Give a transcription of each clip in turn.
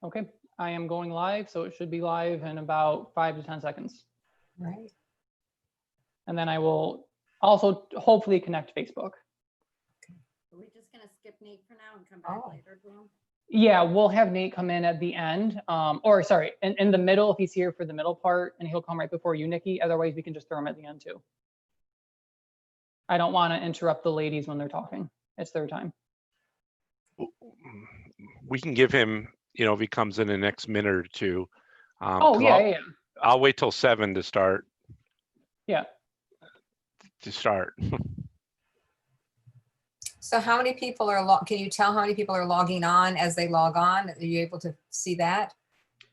Okay, I am going live, so it should be live in about 5 to 10 seconds. Right. And then I will also hopefully connect Facebook. Are we just gonna skip Nate for now and come back later to him? Yeah, we'll have Nate come in at the end, or sorry, in the middle if he's here for the middle part, and he'll come right before you, Nikki. Otherwise, we can just throw him at the end too. I don't want to interrupt the ladies when they're talking. It's their time. We can give him, if he comes in the next minute or two. Oh, yeah. I'll wait till 7 to start. Yeah. To start. So how many people are, can you tell how many people are logging on as they log on? Are you able to see that?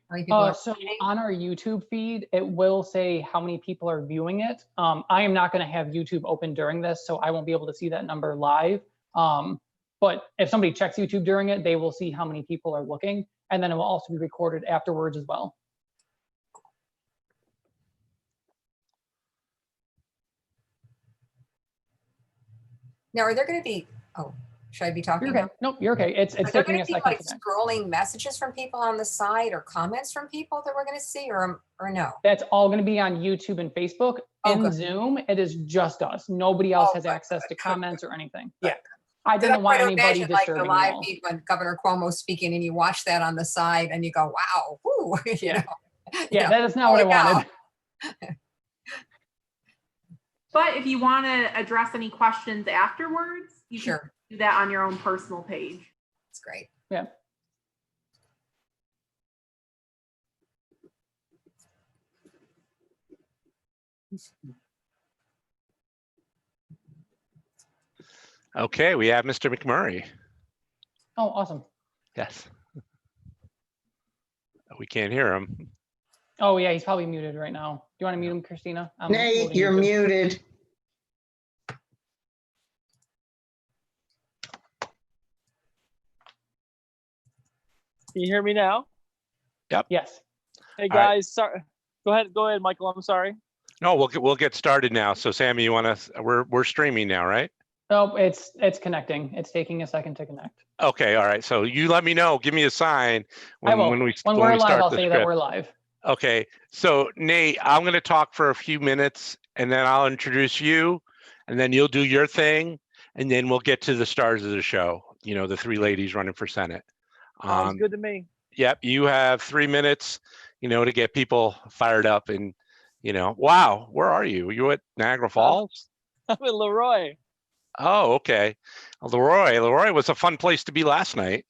How many people are So on our YouTube feed, it will say how many people are viewing it. I am not going to have YouTube open during this, so I won't be able to see that number live. But if somebody checks YouTube during it, they will see how many people are looking, and then it will also be recorded afterwards as well. Now, are there going to be, should I be talking? You're okay. Nope, you're okay. It's taking a second. Like scrolling messages from people on the side or comments from people that we're going to see, or no? That's all going to be on YouTube and Facebook. In Zoom, it is just us. Nobody else has access to comments or anything. Yeah. I didn't want anybody disturbing like the live feed when Governor Cuomo's speaking and you watch that on the side and you go, wow, whoo, you know. Yeah, that is not what I wanted. But if you want to address any questions afterwards, you can do that on your own personal page. That's great. Yeah. Okay, we have Mr. McMurray. Oh, awesome. Yes. We can't hear him. Oh, yeah, he's probably muted right now. Do you want to mute him, Christina? Nate, you're muted. Can you hear me now? Yep. Yes. Hey guys, sorry. Go ahead, Michael. I'm sorry. No, we'll get started now. So Sammy, you want to? We're streaming now, right? No, it's connecting. It's taking a second to connect. Okay, all right. So you let me know. Give me a sign when we're live. I'll say that we're live. Okay. So Nate, I'm going to talk for a few minutes, and then I'll introduce you, and then you'll do your thing, and then we'll get to the stars of the show. You know, the 3 ladies running for Senate. Sounds good to me. Yep, you have 3 minutes, to get people fired up, and wow, where are you? You at Niagara Falls? I'm in Leroy. Oh, okay. Leroy was a fun place to be last night.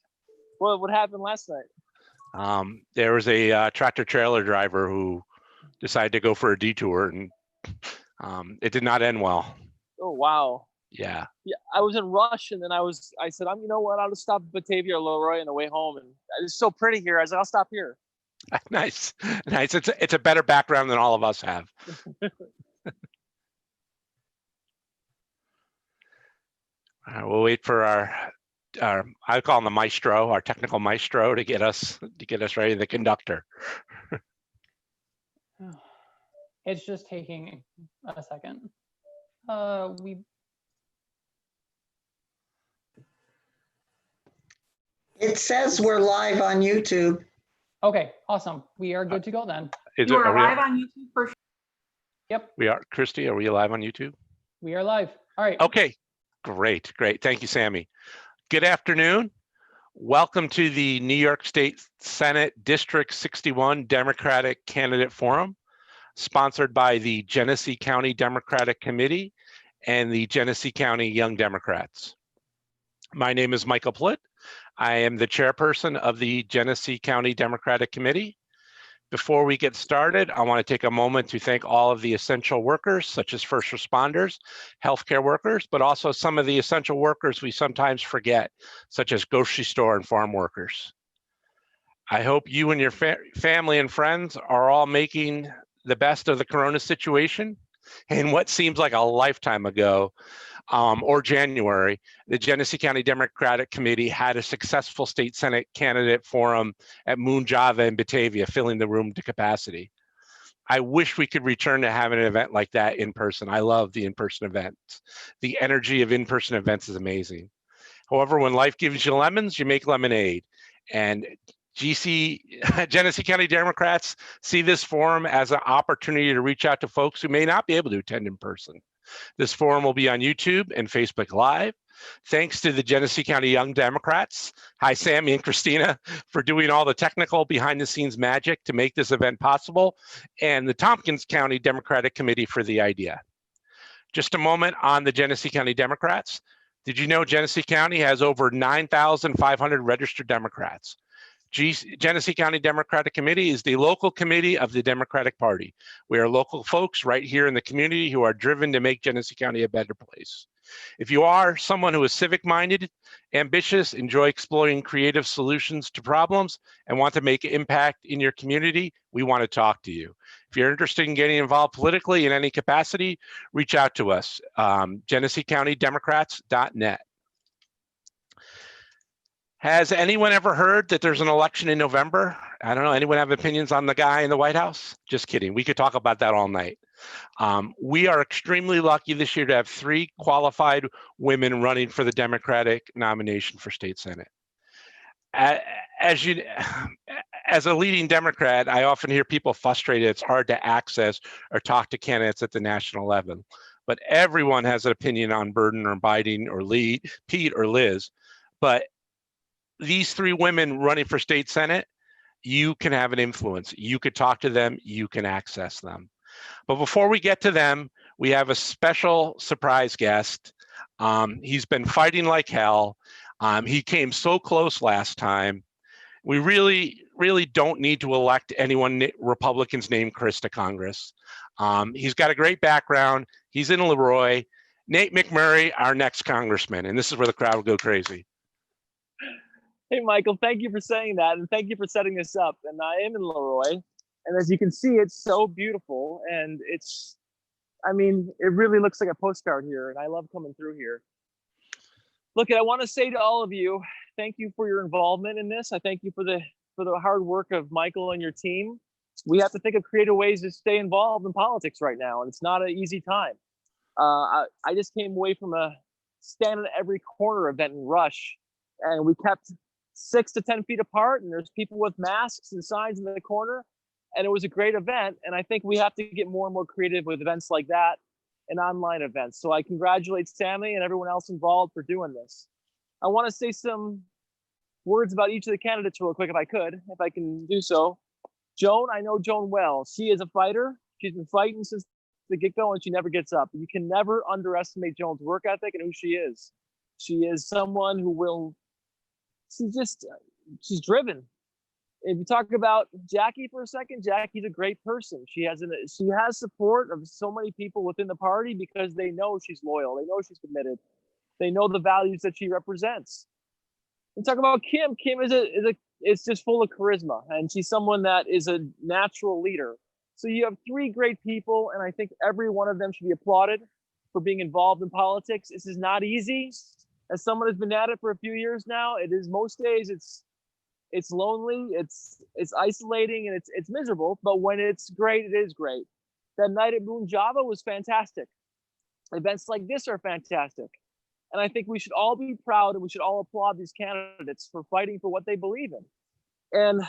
What happened last night? There was a tractor trailer driver who decided to go for a detour, and it did not end well. Oh wow. Yeah. Yeah, I was in Rush, and then I said, you know what? I'll just stop at Batavia or Leroy on the way home, and it's so pretty here. I said, I'll stop here. Nice. It's a better background than all of us have. We'll wait for our I call him the maestro, our technical maestro, to get us ready, the conductor. It's just taking a second. It says we're live on YouTube. Okay, awesome. We are good to go then. You are live on YouTube for sure. Yep. We are. Christy, are we live on YouTube? We are live. All right. Okay, great. Thank you, Sammy. Good afternoon. Welcome to the New York State Senate District 61 Democratic Candidate Forum, sponsored by the Genesee County Democratic Committee and the Genesee County Young Democrats. My name is Michael Plitt. I am the chairperson of the Genesee County Democratic Committee. Before we get started, I want to take a moment to thank all of the essential workers, such as first responders, healthcare workers, but also some of the essential workers we sometimes forget, such as grocery store and farm workers. I hope you and your family and friends are all making the best of the corona situation. In what seems like a lifetime ago, or January, the Genesee County Democratic Committee had a successful state Senate candidate forum at Moon Java in Batavia, filling the room to capacity. I wish we could return to having an event like that in person. I love the in-person events. The energy of in-person events is amazing. However, when life gives you lemons, you make lemonade. And Genesee County Democrats see this forum as an opportunity to reach out to folks who may not be able to attend in person. This forum will be on YouTube and Facebook Live. Thanks to the Genesee County Young Democrats, hi Sammy and Christina, for doing all the technical behind the scenes magic to make this event possible, and the Tompkins County Democratic Committee for the idea. Just a moment on the Genesee County Democrats. Did you know Genesee County has over 9,500 registered Democrats? Genesee County Democratic Committee is the local committee of the Democratic Party. We are local folks right here in the community who are driven to make Genesee County a better place. If you are someone who is civic-minded, ambitious, enjoy exploring creative solutions to problems, and want to make an impact in your community, we want to talk to you. If you're interested in getting involved politically in any capacity, reach out to us, GeneseeCountyDemocrats.net. Has anyone ever heard that there's an election in November? I don't know, anyone have opinions on the guy in the White House? Just kidding, we could talk about that all night. We are extremely lucky this year to have 3 qualified women running for the Democratic nomination for state Senate. As a leading Democrat, I often hear people frustrated it's hard to access or talk to candidates at the national level. But everyone has an opinion on Burden or Biden or Lee, Pete or Liz. But these 3 women running for state Senate, you can have an influence. You could talk to them, you can access them. But before we get to them, we have a special surprise guest. He's been fighting like hell. He came so close last time. We really don't need to elect anyone Republicans named Chris to Congress. He's got a great background. He's in Leroy. Nate McMurray, our next congressman. And this is where the crowd will go crazy. Hey, Michael, thank you for saying that. And thank you for setting this up. And I am in Leroy. And as you can see, it's so beautiful. And it's, I mean, it really looks like a postcard here. And I love coming through here. Look, I want to say to all of you, thank you for your involvement in this. I thank you for the hard work of Michael and your team. We have to think of creative ways to stay involved in politics right now. And it's not an easy time. I just came away from a stand at every corner event in Rush. And we kept 6 to 10 feet apart, and there's people with masks and signs in the corner, and it was a great event. And I think we have to get more and more creative with events like that and online events. So I congratulate Sammy and everyone else involved for doing this. I want to say some words about each of the candidates real quick, if I can do so. Joan, I know Joan well. She is a fighter. She's been fighting since the get-go, and she never gets up. You can never underestimate Joan's work ethic and who she is. She is someone who will, she's driven. If you talk about Jacqui for a second, Jacqui's a great person. She has support of so many people within the party because they know she's loyal. They know she's committed. They know the values that she represents. And talk about Kim. Kim is just full of charisma, and she's someone that is a natural leader. So you have 3 great people, and I think every one of them should be applauded for being involved in politics. This is not easy. As someone who's been at it for a few years now, it is most days it's lonely, it's isolating, and it's miserable. But when it's great, it is great. That night at Moon Java was fantastic. Events like this are fantastic. And I think we should all be proud and we should all applaud these candidates for fighting for what they believe in. And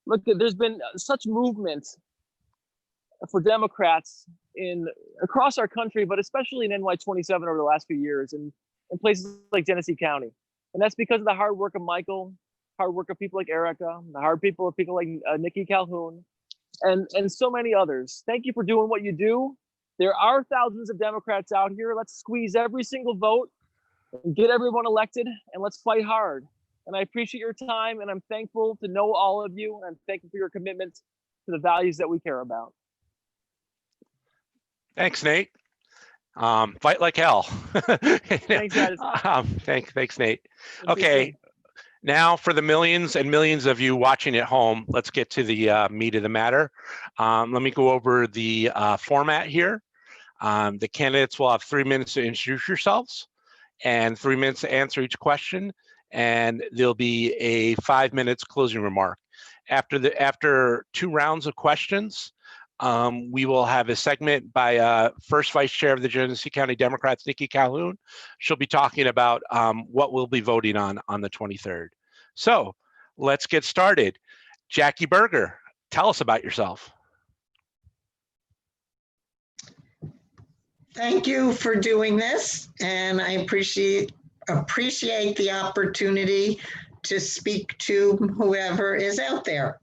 look, there's been such movement for Democrats across our country, but especially in NY27 over the last few years and in places like Genesee County. And that's because of the hard work of Michael, hard work of people like Erica, the hard people of people like Nikki Calhoun, and so many others. Thank you for doing what you do. There are thousands of Democrats out here. Let's squeeze every single vote and get everyone elected, and let's fight hard. And I appreciate your time, and I'm thankful to know all of you, and I'm thankful for your commitment to the values that we care about. Thanks, Nate. Fight like hell. Thanks, guys. Thanks, Nate. Okay, now for the millions and millions of you watching at home, let's get to the meat of the matter. Let me go over the format here. The candidates will have 3 minutes to introduce yourselves and 3 minutes to answer each question, and there'll be a 5 minutes closing remark. After 2 rounds of questions, we will have a segment by first Vice Chair of the Genesee County Democrats, Nikki Calhoun. She'll be talking about what we'll be voting on the 23rd. So Let's get started. Jacqui Berger, tell us about yourself. Thank you for doing this, and I appreciate the opportunity to speak to whoever is out there.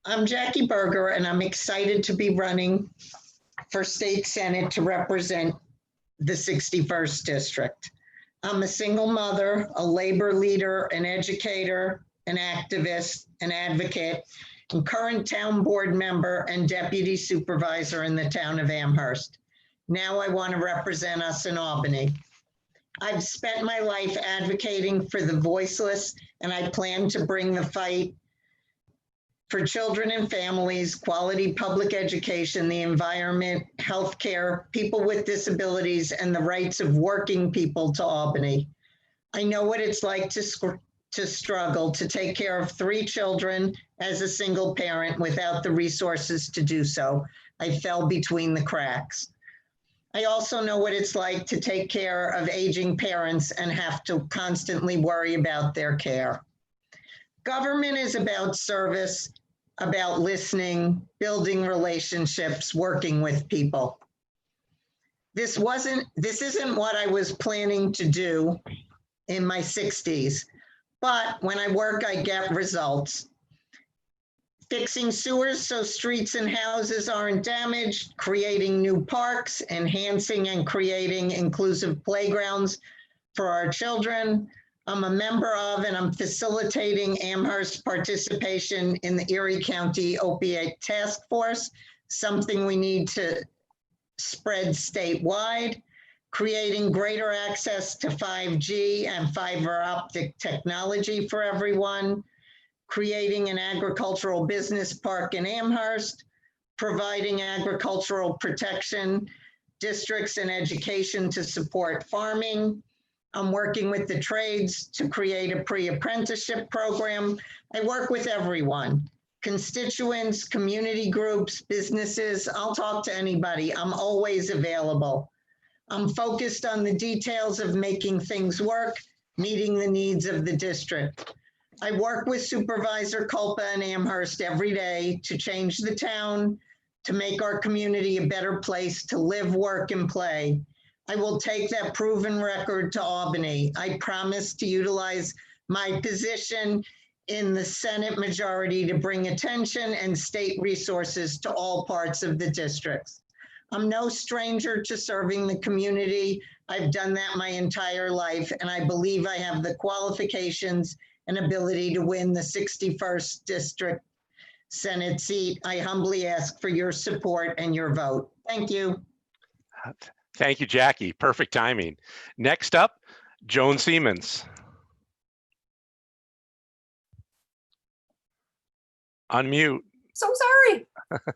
I'm Jacqui Berger, and I'm excited to be running for State Senate to represent the 61st District. I'm a single mother, a labor leader, an educator, an activist, an advocate, and current town board member and deputy supervisor in the town of Amherst. Now I want to represent us in Albany. I've spent my life advocating for the voiceless, and I plan to bring the fight for children and families, quality public education, the environment, healthcare, people with disabilities, and the rights of working people to Albany. I know what it's like to struggle to take care of 3 children as a single parent without the resources to do so. I fell between the cracks. I also know what it's like to take care of aging parents and have to constantly worry about their care. Government is about service, about listening, building relationships, working with people. This isn't what I was planning to do in my 60s, but when I work, I get results. Fixing sewers so streets and houses aren't damaged, creating new parks, enhancing and creating inclusive playgrounds for our children. I'm a member of and I'm facilitating Amherst participation in the Erie County Opiate Task Force, something we need to spread statewide, creating greater access to 5G and fiber optic technology for everyone, creating an agricultural business park in Amherst, providing agricultural protection districts and education to support farming. I'm working with the trades to create a pre-apprenticeship program. I work with everyone, constituents, community groups, businesses. I'll talk to anybody. I'm always available. I'm focused on the details of making things work, meeting the needs of the district. I work with Supervisor Culpa and Amherst every day to change the town, to make our community a better place to live, work, and play. I will take that proven record to Albany. I promise to utilize my position in the Senate majority to bring attention and state resources to all parts of the districts. I'm no stranger to serving the community. I've done that my entire life, and I believe I have the qualifications and ability to win the 61st District Senate seat. I humbly ask for your support and your vote. Thank you. Thank you, Jacqui. Perfect timing. Next up, Joan Seamans. Unmute. So sorry.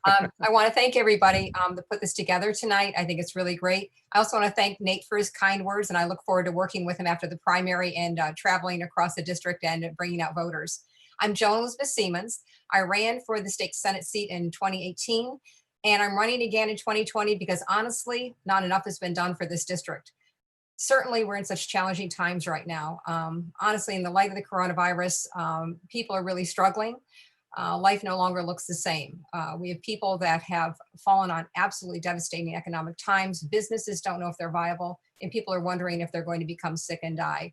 I want to thank everybody that put this together tonight. I think it's really great. I also want to thank Nate for his kind words, and I look forward to working with him after the primary and traveling across the district and bringing out voters. I'm Joan Elizabeth Seamans. I ran for the state Senate seat in 2018, and I'm running again in 2020 because honestly, not enough has been done for this district. Certainly, we're in such challenging times right now. Honestly, in the light of the coronavirus, people are really struggling. Life no longer looks the same. We have people that have fallen on absolutely devastating economic times. Businesses don't know if they're viable, and people are wondering if they're going to become sick and die.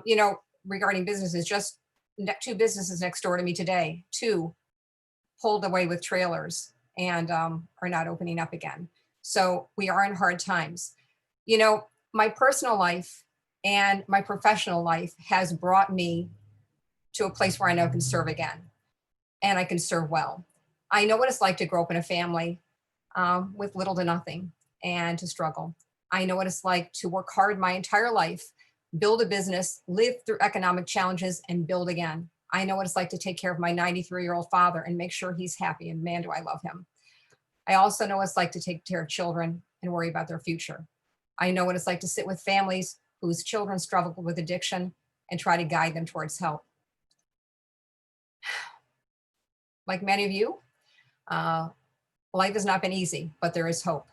You know, regarding businesses, just 2 businesses next door to me today, 2 pulled away with trailers and are not opening up again. So we are in hard times. You know, my personal life and my professional life has brought me to a place where I know I can serve again. And I can serve well. I know what it's like to grow up in a family with little to nothing and to struggle. I know what it's like to work hard my entire life, build a business, live through economic challenges, and build again. I know what it's like to take care of my 93-year-old father and make sure he's happy, and man, do I love him. I also know what it's like to take care of children and worry about their future. I know what it's like to sit with families whose children struggle with addiction and try to guide them towards help. Like many of you, life has not been easy, but there is hope.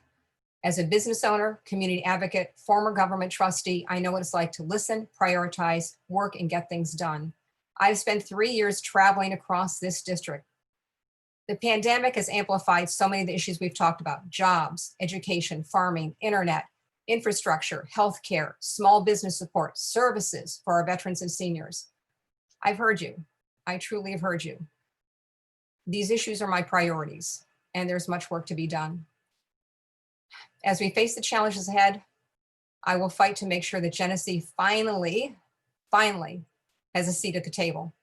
As a business owner, community advocate, former government trustee, I know what it's like to listen, prioritize, work, and get things done. I've spent 3 years traveling across this district. The pandemic has amplified so many of the issues we've talked about: jobs, education, farming, internet, infrastructure, healthcare, small business support, services for our veterans and seniors. I've heard you. I truly have heard you. These issues are my priorities, and there's much work to be done. As we face the challenges ahead, I will fight to make sure that Genesee finally has a seat at the table.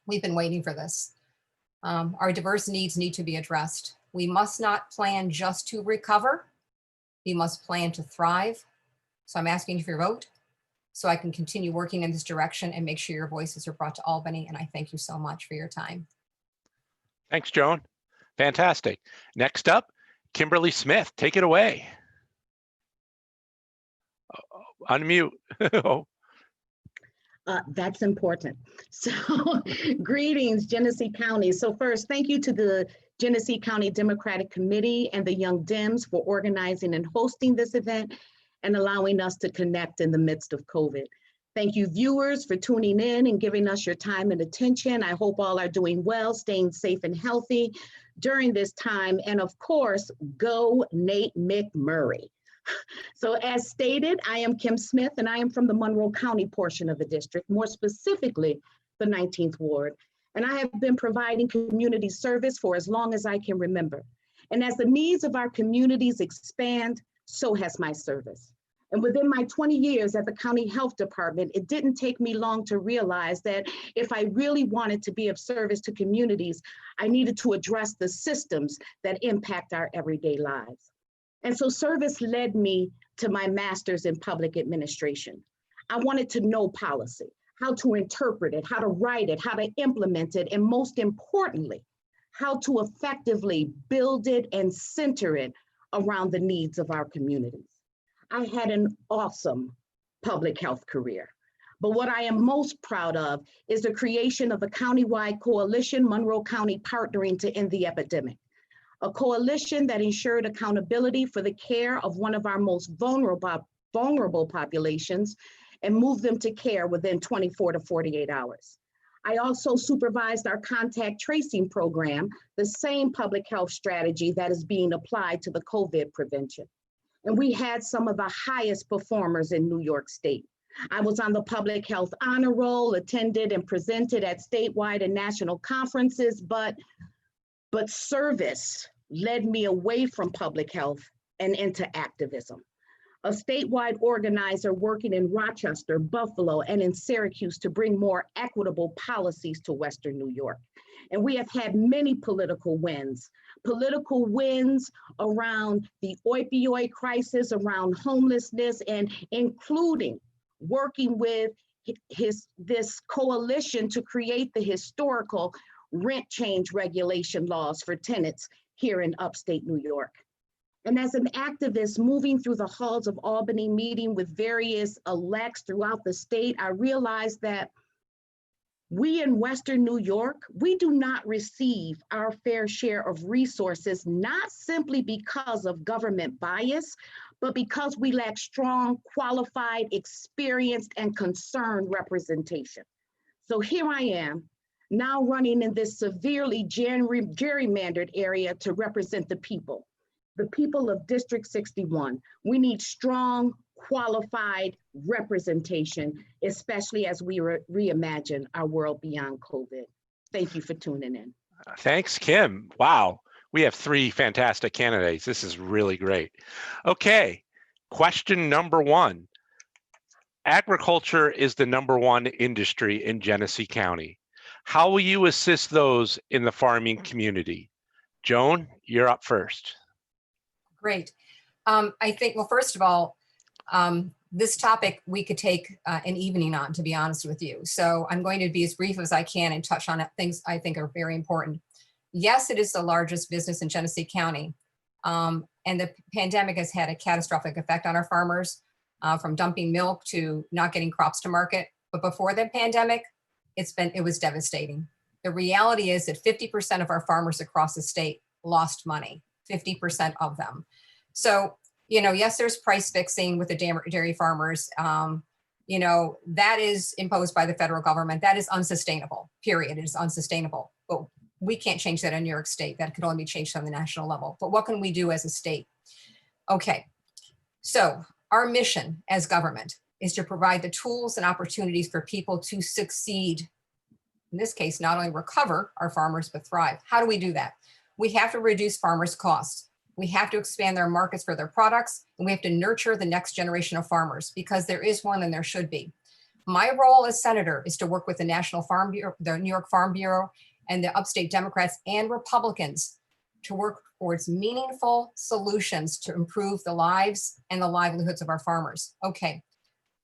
We've been waiting for this. Our diverse needs need to be addressed. We must not plan just to recover. We must plan to thrive. So I'm asking for your vote so I can continue working in this direction and make sure your voices are brought to Albany. And I thank you so much for your time. Thanks, Joan. Fantastic. Next up, Kimberly Smith, take it away. Unmute. That's important. So greetings, Genesee County. So first, thank you to the Genesee County Democratic Committee and the Young Dems for organizing and hosting this event and allowing us to connect in the midst of COVID. Thank you, viewers, for tuning in and giving us your time and attention. I hope all are doing well, staying safe and healthy during this time. And of course, go Nate McMurray. So as stated, I am Kim Smith and I am from the Monroe County portion of the district, more specifically the 19th Ward. And I have been providing community service for as long as I can remember. And as the needs of our communities expand, so has my service. And within my 20 years at the County Health Department, it didn't take me long to realize that if I really wanted to be of service to communities, I needed to address the systems that impact our everyday lives. And so service led me to my master's in public administration. I wanted to know policy, how to interpret it, how to write it, how to implement it, and most importantly, how to effectively build it and center it around the needs of our communities. I had an awesome public health career, but what I am most proud of is the creation of a countywide coalition, Monroe County Partnering to End the Epidemic. A coalition that ensured accountability for the care of one of our most vulnerable populations and moved them to care within 24 to 48 hours. I also supervised our contact tracing program, the same public health strategy that is being applied to the COVID prevention. And we had some of the highest performers in New York State. I was on the Public Health Honor Roll, attended and presented at statewide and national conferences, but service led me away from public health and into activism. A statewide organizer working in Rochester, Buffalo, and in Syracuse to bring more equitable policies to Western New York. And we have had many political wins around the opioid crisis, around homelessness, and including working with this coalition to create the historical rent change regulation laws for tenants here in upstate New York. And as an activist moving through the halls of Albany, meeting with various elects throughout the state, I realized that we in Western New York, we do not receive our fair share of resources, not simply because of government bias, but because we lack strong, qualified, experienced, and concerned representation. So here I am, now running in this severely gerrymandered area to represent the people of District 61. We need strong, qualified representation, especially as we reimagine our world beyond COVID. Thank you for tuning in. Thanks, Kim. Wow, we have 3 fantastic candidates. This is really great. Okay, question number 1. Agriculture is the #1 industry in Genesee County. How will you assist those in the farming community? Joan, you're up first. Great. I think, well, first of all, this topic we could take an evening on, to be honest with you. So I'm going to be as brief as I can and touch on things I think are very important. Yes, it is the largest business in Genesee County. And the pandemic has had a catastrophic effect on our farmers, from dumping milk to not getting crops to market. But before the pandemic, it was devastating. The reality is that 50% of our farmers across the state lost money, 50% of them. So, yes, there's price fixing with the dairy farmers. You know, that is imposed by the federal government. That is unsustainable, period. It is unsustainable. But we can't change that in New York State. That could only be changed on the national level. But what can we do as a state? Okay, so our mission as government is to provide the tools and opportunities for people to succeed. In this case, not only recover our farmers, but thrive. How do we do that? We have to reduce farmers' costs. We have to expand their markets for their products, and we have to nurture the next generation of farmers, because there is one and there should be. My role as senator is to work with the National Farm Bureau, the New York Farm Bureau, and the upstate Democrats and Republicans to work towards meaningful solutions to improve the lives and the livelihoods of our farmers. Okay,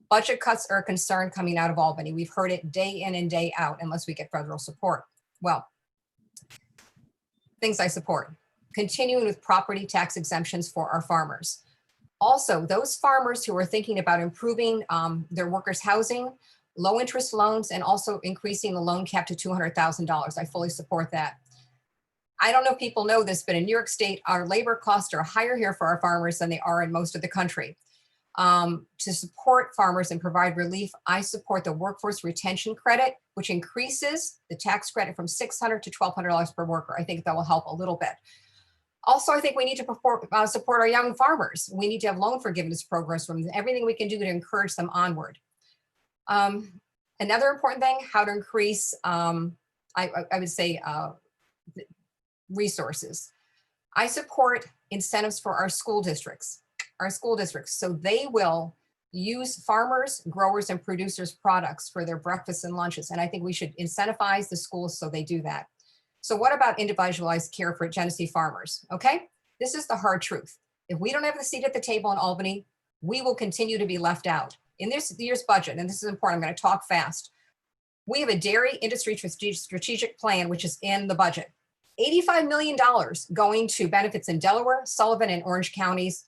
budget cuts are a concern coming out of Albany. We've heard it day in and day out unless we get federal support. Well, things I support. Continuing with property tax exemptions for our farmers. Also, those farmers who are thinking about improving their workers' housing, low interest loans, and also increasing the loan cap to $200,000. I fully support that. I don't know if people know this, but in New York State, our labor costs are higher here for our farmers than they are in most of the country. To support farmers and provide relief, I support the workforce retention credit, which increases the tax credit from $600 to $1,200 per worker. I think that will help a little bit. Also, I think we need to support our young farmers. We need to have loan forgiveness programs from everything we can do to encourage them onward. Another important thing, how to increase, I would say, resources. I support incentives for our school districts, so they will use farmers, growers, and producers' products for their breakfasts and lunches. And I think we should incentivize the schools so they do that. So what about individualized care for Genesee farmers? Okay, this is the hard truth. If we don't have the seat at the table in Albany, we will continue to be left out. In this year's budget, and this is important, I'm going to talk fast. We have a dairy industry strategic plan, which is in the budget. $85 million going to benefits in Delaware, Sullivan, and Orange counties,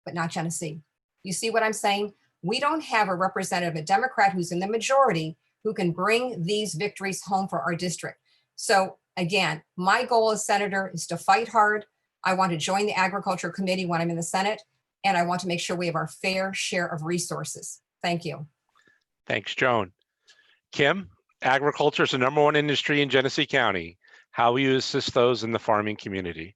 but not Genesee. You see what I'm saying? We don't have a representative, a Democrat who's in the majority, who can bring these victories home for our district. So again, my goal as senator is to fight hard. I want to join the Agriculture Committee when I'm in the Senate, and I want to make sure we have our fair share of resources. Thank you. Thanks, Joan. Kim, agriculture is the #1 industry in Genesee County. How will you assist those in the farming community?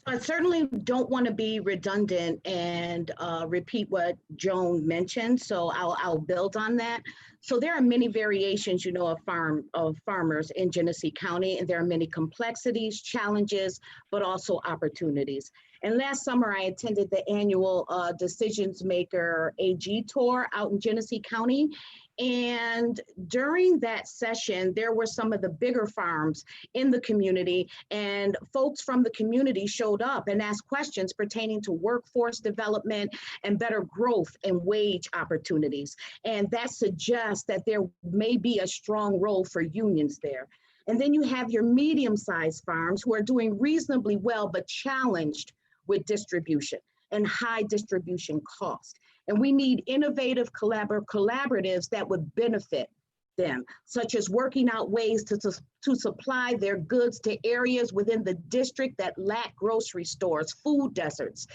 I certainly don't want to be redundant and repeat what Joan mentioned, so I'll build on that. So there are many variations, of farmers in Genesee County, and there are many complexities, challenges, but also opportunities. And last summer, I attended the annual Decisions Maker AG tour out in Genesee County. And during that session, there were some of the bigger farms in the community, and folks from the community showed up and asked questions pertaining to workforce development and better growth and wage opportunities. And that suggests that there may be a strong role for unions there. And then you have your medium-sized farms who are doing reasonably well, but challenged with distribution and high distribution cost. And we need innovative collaboratives that would benefit them, such as working out ways to supply their goods to areas within the district that lack grocery stores, food deserts,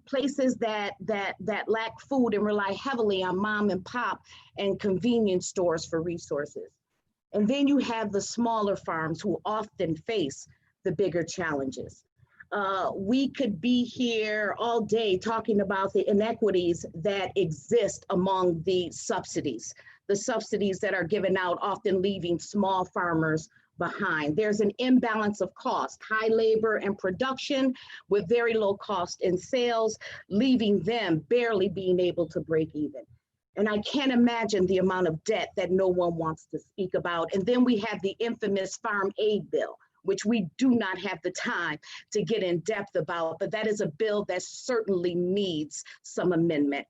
places that lack food and rely heavily on mom and pop and convenience stores for resources. And then you have the smaller farms who often face the bigger challenges. We could be here all day talking about the inequities that exist among the subsidies that are given out, often leaving small farmers behind. There's an imbalance of cost, high labor and production with very low cost in sales, leaving them barely being able to break even. And I can't imagine the amount of debt that no one wants to speak about. And then we have the infamous Farm Aid Bill, which we do not have the time to get in depth about, but that is a bill that certainly needs some amendment.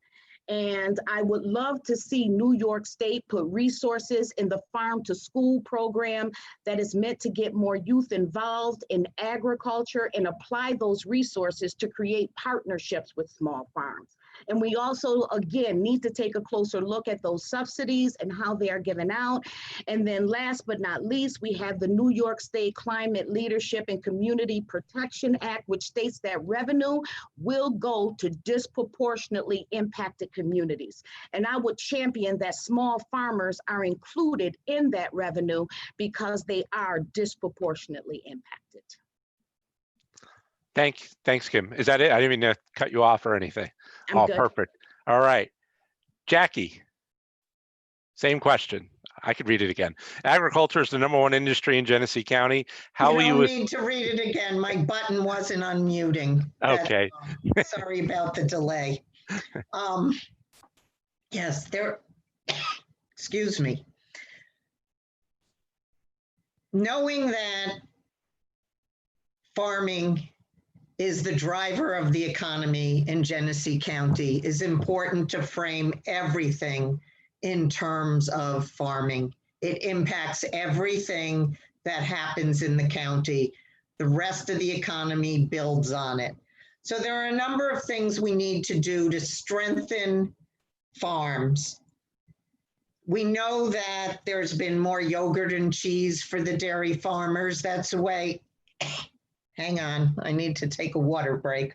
And I would love to see New York State put resources in the Farm to School program that is meant to get more youth involved in agriculture and apply those resources to create partnerships with small farms. And we also, again, need to take a closer look at those subsidies and how they are given out. And then last but not least, we have the New York State Climate Leadership and Community Protection Act, which states that revenue will go to disproportionately impacted communities. And I would champion that small farmers are included in that revenue because they are disproportionately impacted. Thanks, Kim. Is that it? I didn't mean to cut you off or anything. I'm good. Perfect. All right. Jacqui, same question. I could read it again. Agriculture is the #1 industry in Genesee County. How will You you? don't need to read it again. My button wasn't unmuting. Okay. Sorry about the delay. Yes, excuse me. Knowing that farming is the driver of the economy in Genesee County is important to frame everything in terms of farming. It impacts everything that happens in the county. The rest of the economy builds on it. So there are a number of things we need to do to strengthen farms. We know that there's been more yogurt and cheese for the dairy farmers. That's a way. Hang on, I need to take a water break.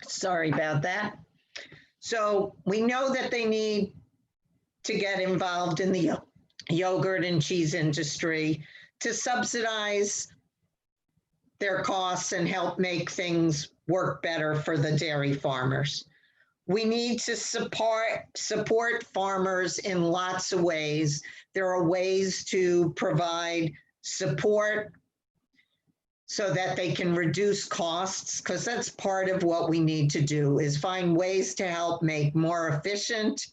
Sorry about that. So we know that they need to get involved in the yogurt and cheese industry to subsidize their costs and help make things work better for the dairy farmers. We need to support farmers in lots of ways. There are ways to provide support so that they can reduce costs, because that's part of what we need to do, is find ways to help make more efficient,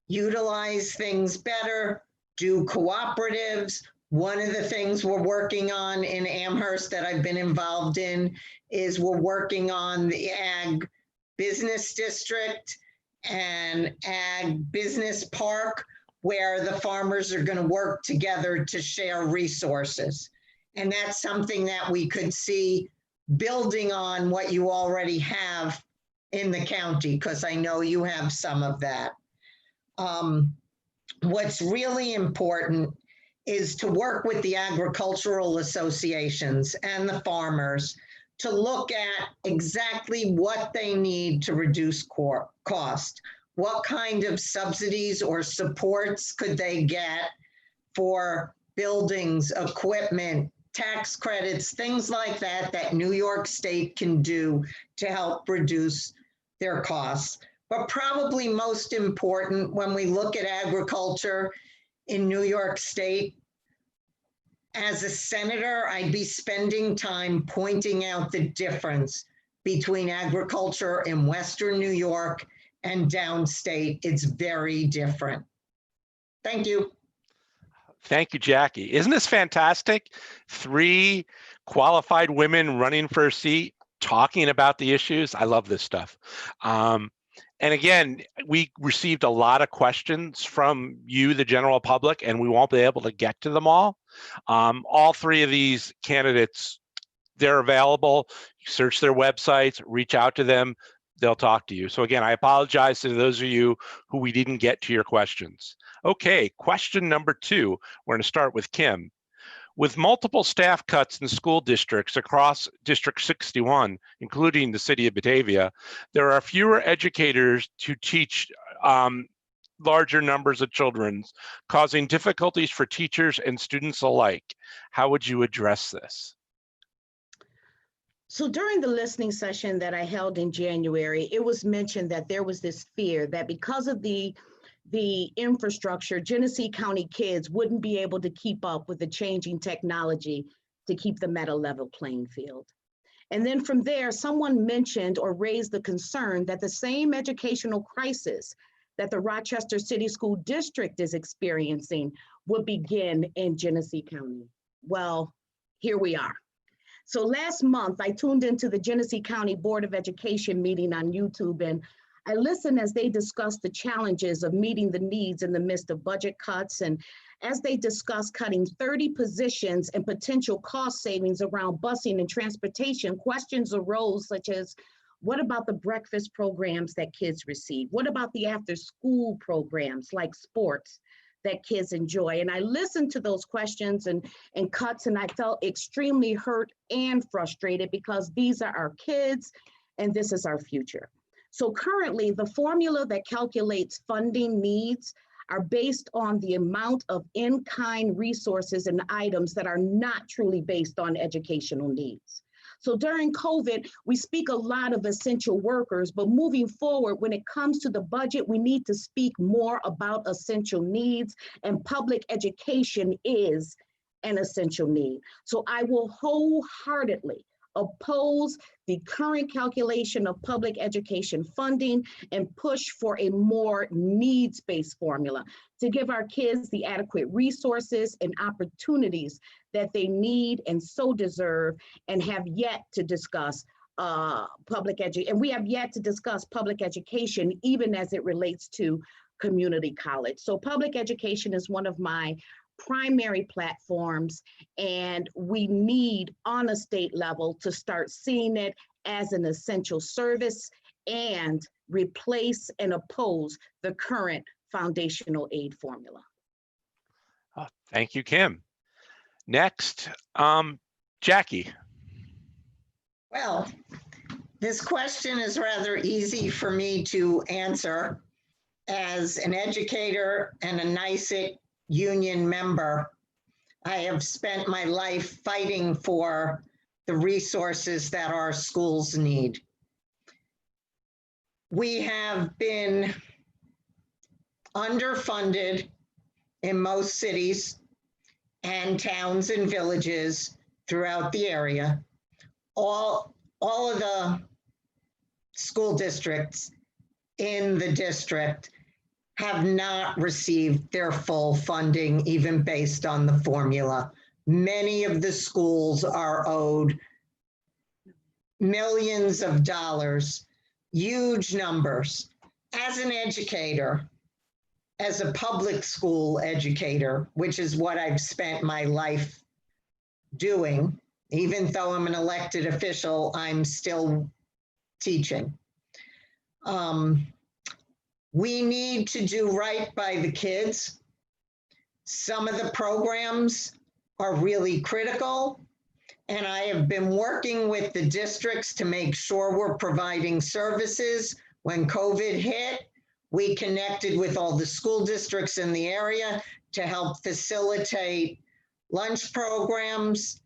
utilize things better, do cooperatives. One of the things we're working on in Amherst that I've been involved in is we're working on the Ag Business District and Ag Business Park, where the farmers are going to work together to share resources. And that's something that we could see building on what you already have in the county, because I know you have some of that. What's really important is to work with the agricultural associations and the farmers to look at exactly what they need to reduce cost. What kind of subsidies or supports could they get for buildings, equipment, tax credits, things like that, that New York State can do to help reduce their costs. But probably most important, when we look at agriculture in New York State, as a senator, I'd be spending time pointing out the difference between agriculture in Western New York and downstate. It's very different. Thank you. Thank you, Jacqui. Isn't this fantastic? 3 qualified women running for a seat, talking about the issues. I love this stuff. And again, we received a lot of questions from you, the general public, and we won't be able to get to them all. All 3 of these candidates, they're available. You search their websites, reach out to them, they'll talk to you. So again, I apologize to those of you who we didn't get to your questions. Okay, question number 2, we're going to start with Kim. With multiple staff cuts in school districts across District 61, including the city of Batavia, there are fewer educators to teach larger numbers of children, causing difficulties for teachers and students alike. How would you address this? So during the listening session that I held in January, it was mentioned that there was this fear that because of the infrastructure, Genesee County kids wouldn't be able to keep up with the changing technology to keep them at a level playing field. And then from there, someone mentioned or raised the concern that the same educational crisis that the Rochester City School District is experiencing would begin in Genesee County. Well, here we are. So last month, I tuned into the Genesee County Board of Education meeting on YouTube, and I listen as they discuss the challenges of meeting the needs in the midst of budget cuts, and as they discuss cutting 30 positions and potential cost savings around busing and transportation, questions arose such as, what about the breakfast programs that kids receive? What about the after-school programs like sports that kids enjoy? And I listened to those questions and cuts, and I felt extremely hurt and frustrated because these are our kids and this is our future. So currently, the formula that calculates funding needs are based on the amount of in-kind resources and items that are not truly based on educational needs. So during COVID, we speak a lot of essential workers, but moving forward, when it comes to the budget, we need to speak more about essential needs, and public education is an essential need. So I will wholeheartedly oppose the current calculation of public education funding and push for a more needs-based formula to give our kids the adequate resources and opportunities that they need and so deserve, and have yet to discuss public education. And we have yet to discuss public education, even as it relates to community college. So public education is one of my primary platforms, and we need on a state level to start seeing it as an essential service and replace and oppose the current foundational aid formula. Thank you, Kim. Next, Jacqui. Well, this question is rather easy for me to answer. As an educator and a NYS union member, I have spent my life fighting for the resources that our schools need. We have been underfunded in most cities and towns and villages throughout the area. All of the school districts in the district have not received their full funding, even based on the formula. Many of the schools are owed millions of dollars, huge numbers. As an educator, as a public school educator, which is what I've spent my life doing, even though I'm an elected official, I'm still teaching. We need to do right by the kids. Some of the programs are really critical, and I have been working with the districts to make sure we're providing services. When COVID hit, we connected with all the school districts in the area to help facilitate lunch programs,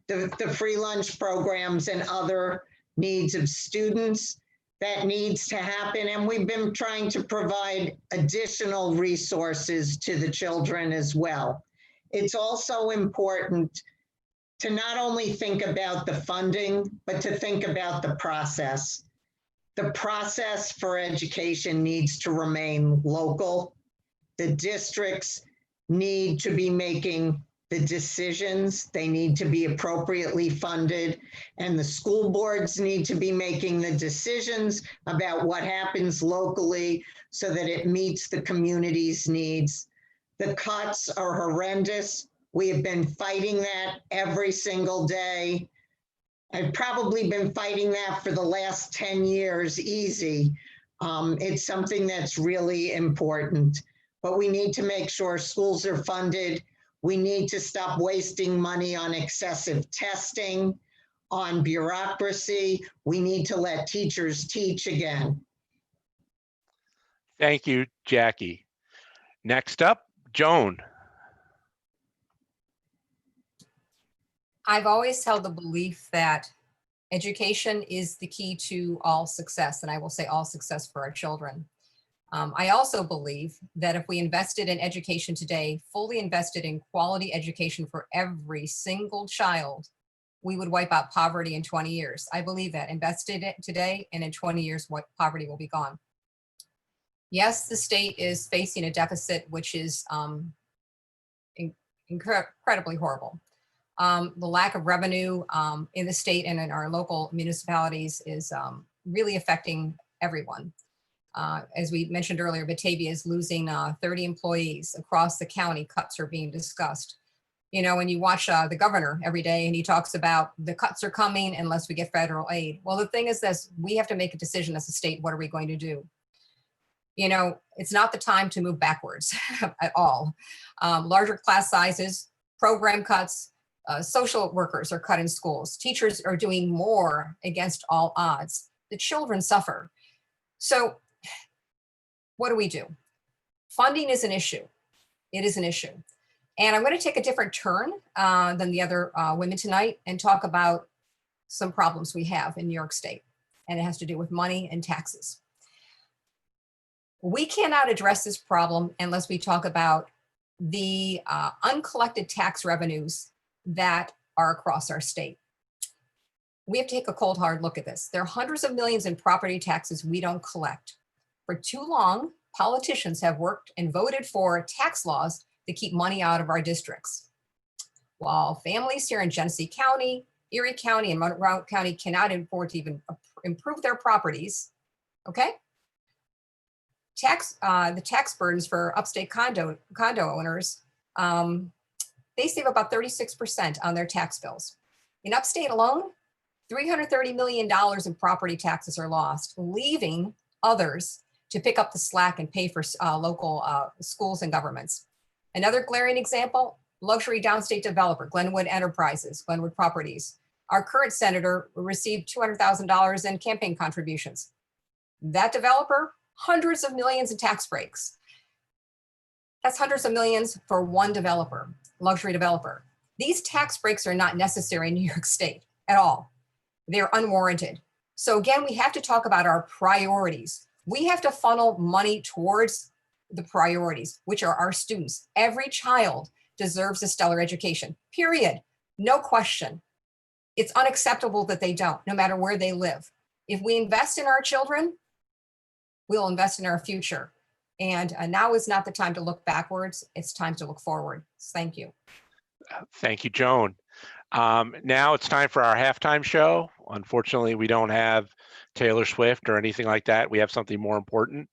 the free lunch programs, and other needs of students. That needs to happen, and we've been trying to provide additional resources to the children as well. It's also important to not only think about the funding, but to think about the process. The process for education needs to remain local. The districts need to be making the decisions. They need to be appropriately funded, and the school boards need to be making the decisions about what happens locally so that it meets the community's needs. The cuts are horrendous. We have been fighting that every single day. I've probably been fighting that for the last 10 years, easy. It's something that's really important, but we need to make sure schools are funded. We need to stop wasting money on excessive testing, on bureaucracy. We need to let teachers teach again. Thank you, Jacqui. Next up, Joan. I've always held the belief that education is the key to all success, and I will say all success for our children. I also believe that if we invested in education today, fully invested in quality education for every single child, we would wipe out poverty in 20 years. I believe that. Invested it today, and in 20 years, what poverty will be gone. Yes, the state is facing a deficit, which is incredibly horrible. The lack of revenue in the state and in our local municipalities is really affecting everyone. As we mentioned earlier, Batavia is losing 30 employees across the county. Cuts are being discussed. You know, when you watch the governor every day and he talks about the cuts are coming unless we get federal aid. Well, the thing is this, we have to make a decision as a state. What are we going to do? You know, it's not the time to move backwards at all. Larger class sizes, program cuts, social workers are cut in schools. Teachers are doing more against all odds. The children suffer. So what do we do? Funding is an issue. It is an issue. And I'm going to take a different turn than the other women tonight and talk about some problems we have in New York State. And it has to do with money and taxes. We cannot address this problem unless we talk about the uncollected tax revenues that are across our state. We have to take a cold, hard look at this. There are hundreds of millions in property taxes we don't collect. For too long, politicians have worked and voted for tax laws to keep money out of our districts. While families here in Genesee County, Erie County, and Monroe County cannot afford to even improve their properties, okay? The tax burdens for upstate condo owners, they save about 36% on their tax bills. In upstate alone, $330 million in property taxes are lost, leaving others to pick up the slack and pay for local schools and governments. Another glaring example, luxury downstate developer, Glenwood Enterprises, Glenwood Properties. Our current senator received $200,000 in campaign contributions. That developer, hundreds of millions in tax breaks. That's hundreds of millions for one developer, luxury developer. These tax breaks are not necessary in New York State at all. They're unwarranted. So again, we have to talk about our priorities. We have to funnel money towards the priorities, which are our students. Every child deserves a stellar education, period. No question. It's unacceptable that they don't, no matter where they live. If we invest in our children, we'll invest in our future. And now is not the time to look backwards. It's time to look forward. Thank you. Thank you, Joan. Now it's time for our halftime show. Unfortunately, we don't have Taylor Swift or anything like that. We have something more important.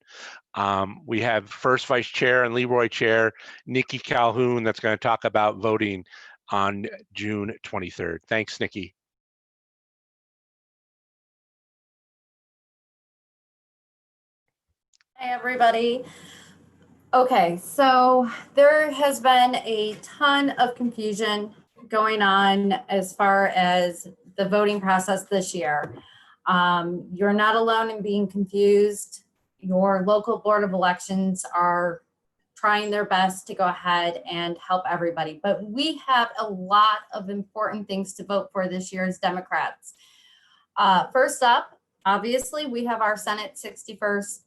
We have First Vice Chair and Leroy Chair, Nikki Calhoun, that's going to talk about voting on June 23rd. Thanks, Nikki. Hi, everybody. Okay, so there has been a ton of confusion going on as far as the voting process this year. You're not alone in being confused. Your local Board of Elections are trying their best to go ahead and help everybody. But we have a lot of important things to vote for this year as Democrats. First up, obviously, we have our Senate 61st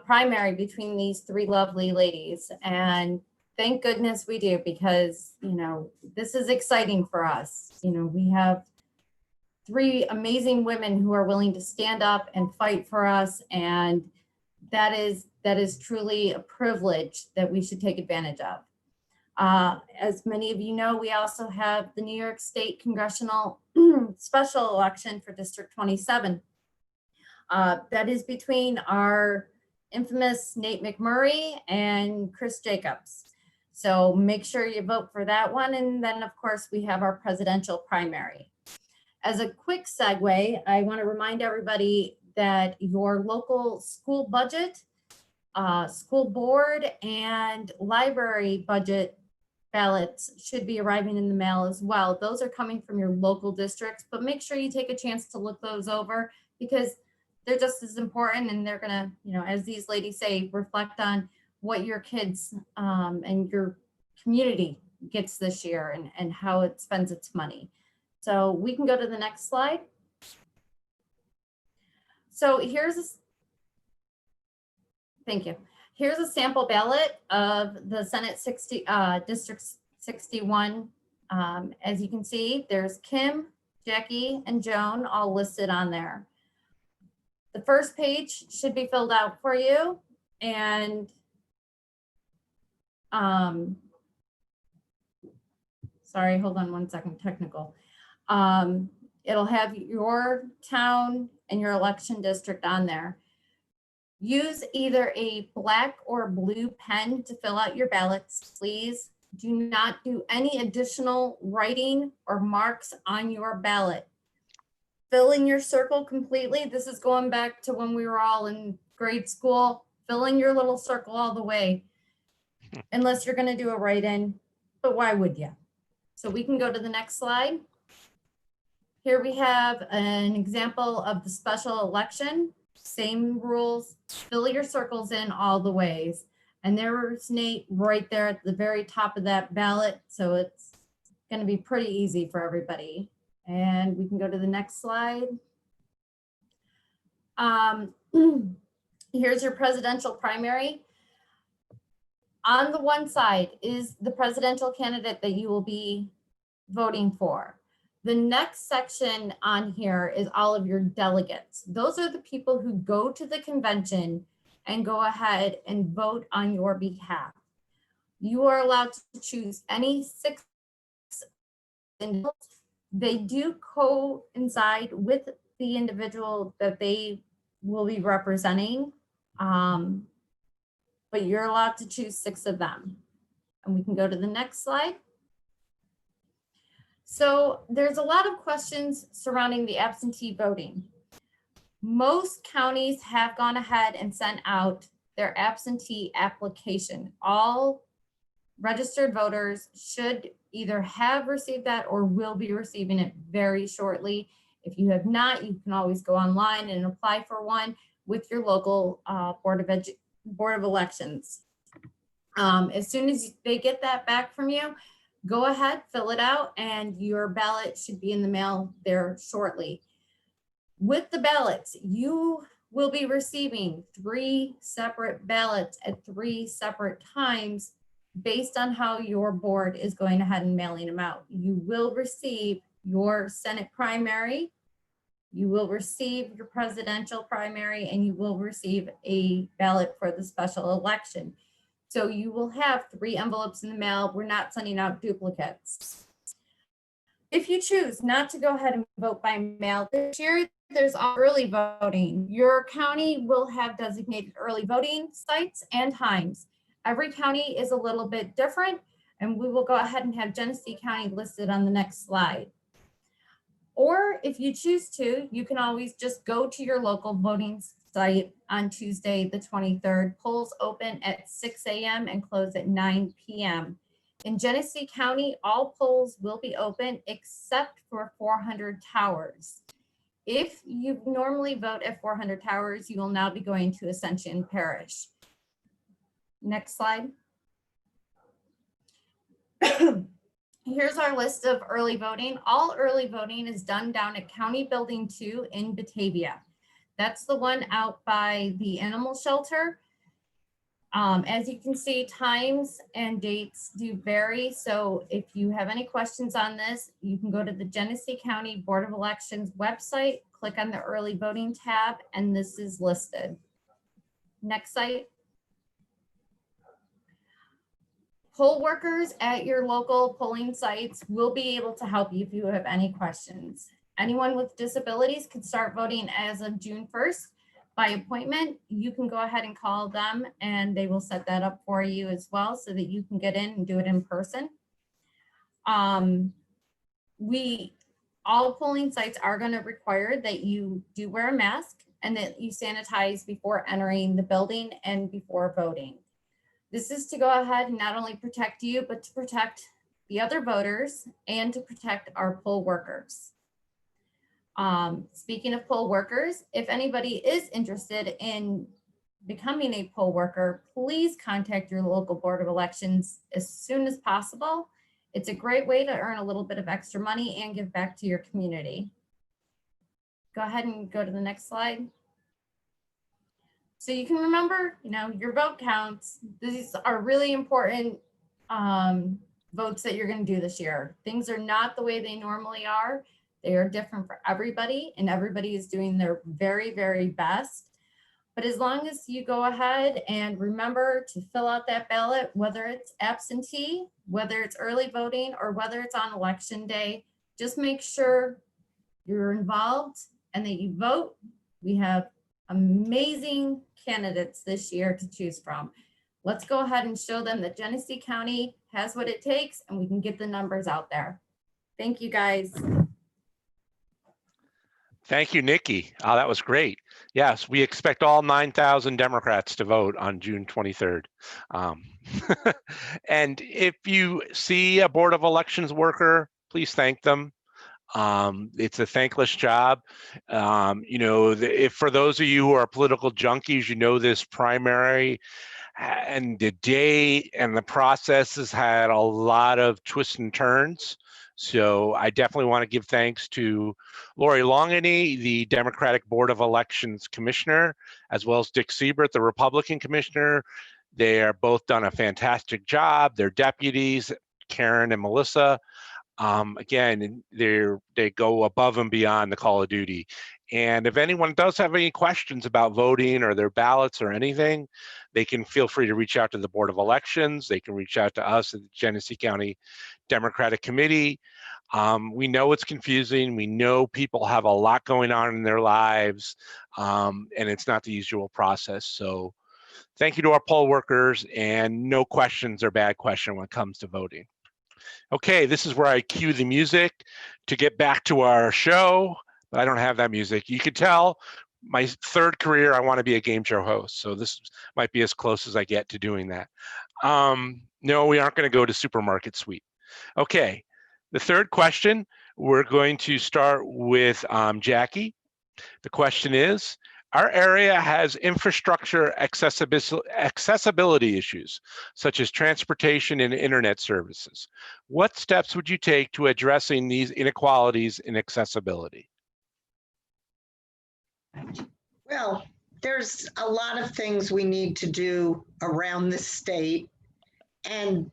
primary between these three lovely ladies. And thank goodness we do, because, you know, this is exciting for us. You know, we have three amazing women who are willing to stand up and fight for us. And that is truly a privilege that we should take advantage of. As many of you know, we also have the New York State Congressional special election for District 27. That is between our infamous Nate McMurray and Chris Jacobs. So make sure you vote for that one. And then of course we have our presidential primary. As a quick segue, I want to remind everybody that your local school budget, school board, and library budget ballots should be arriving in the mail as well. Those are coming from your local districts, but make sure you take a chance to look those over, because they're just as important, and they're gonna, you know, as these ladies say, reflect on what your kids and your community gets this year and how it spends its money. So we can go to the next slide. So thank you. Here's a sample ballot of the Senate District 61. As you can see, there's Kim, Jacqui, and Joan all listed on there. The first page should be filled out for you, and sorry, hold on one second, technical. It'll have your town and your election district on there. Use either a black or blue pen to fill out your ballots, please. Do not do any additional writing or marks on your ballot. Fill in your circle completely. This is going back to when we were all in grade school. Fill in your little circle all the way, unless you're going to do a write-in, but why would you? So we can go to the next slide. Here we have an example of the special election. Same rules, fill your circles in all the ways. And there's Nate right there at the very top of that ballot. So it's going to be pretty easy for everybody. And we can go to the next slide. Here's your presidential primary. On the one side is the presidential candidate that you will be voting for. The next section on here is all of your delegates. Those are the people who go to the convention and go ahead and vote on your behalf. You are allowed to choose any 6 individuals. They do coincide with the individual that they will be representing, but you're allowed to choose 6 of them. And we can go to the next slide. So there's a lot of questions surrounding the absentee voting. Most counties have gone ahead and sent out their absentee application. All registered voters should either have received that or will be receiving it very shortly. If you have not, you can always go online and apply for one with your local Board of Elections. As soon as they get that back from you, go ahead, fill it out, and your ballot should be in the mail there shortly. With the ballots, you will be receiving 3 separate ballots at 3 separate times based on how your board is going ahead and mailing them out. You will receive your Senate primary, you will receive your presidential primary, and you will receive a ballot for the special election. So you will have 3 envelopes in the mail. We're not sending out duplicates. If you choose not to go ahead and vote by mail this year, there's early voting. Your county will have designated early voting sites and times. Every county is a little bit different, and we will go ahead and have Genesee County listed on the next slide. Or if you choose to, you can always just go to your local voting site on Tuesday, the 23rd. Polls open at 6 a.m. and close at 9 p.m. In Genesee County, all polls will be open except for 400 Towers. If you normally vote at 400 Towers, you will now be going to Ascension Parish. Next slide. Here's our list of early voting. All early voting is done down at County Building 2 in Batavia. That's the one out by the animal shelter. As you can see, times and dates do vary. So if you have any questions on this, you can go to the Genesee County Board of Elections website, click on the early voting tab, and this is listed. Next site. Poll workers at your local polling sites will be able to help you if you have any questions. Anyone with disabilities can start voting as of June 1st by appointment. You can go ahead and call them and they will set that up for you as well so that you can get in and do it in person. All polling sites are going to require that you do wear a mask and that you sanitize before entering the building and before voting. This is to go ahead and not only protect you, but to protect the other voters and to protect our poll workers. Speaking of poll workers, if anybody is interested in becoming a poll worker, please contact your local Board of Elections as soon as possible. It's a great way to earn a little bit of extra money and give back to your community. Go ahead and go to the next slide. So you can remember, your vote counts. These are really important votes that you're going to do this year. Things are not the way they normally are. They are different for everybody, and everybody is doing their very, very best. But as long as you go ahead and remember to fill out that ballot, whether it's absentee, whether it's early voting, or whether it's on election day, just make sure you're involved and that you vote. We have amazing candidates this year to choose from. Let's go ahead and show them that Genesee County has what it takes and we can get the numbers out there. Thank you, guys. Thank you, Nikki. Oh, that was great. Yes, we expect all 9,000 Democrats to vote on June 23rd. And if you see a Board of Elections worker, please thank them. It's a thankless job. You know, if for those of you who are political junkies, you know this primary and the day and the process has had a lot of twists and turns. So I definitely want to give thanks to Lori Longany, the Democratic Board of Elections Commissioner, as well as Dick Siebert, the Republican Commissioner. They are both done a fantastic job. Their deputies, Karen and Melissa, again, they go above and beyond the call of duty. And if anyone does have any questions about voting or their ballots or anything, they can feel free to reach out to the Board of Elections. They can reach out to us at the Genesee County Democratic Committee. We know it's confusing. We know people have a lot going on in their lives, and it's not the usual process. So thank you to our poll workers, and no questions are bad question when it comes to voting. Okay, this is where I cue the music to get back to our show, but I don't have that music. You could tell my third career, I want to be a game show host. So this might be as close as I get to doing that. No, we aren't going to go to Supermarket Suite. Okay, the third question, we're going to start with Jacqui. The question is, our area has infrastructure accessibility issues, such as transportation and internet services. What steps would you take to addressing these inequalities in accessibility? Well, there's a lot of things we need to do around the state and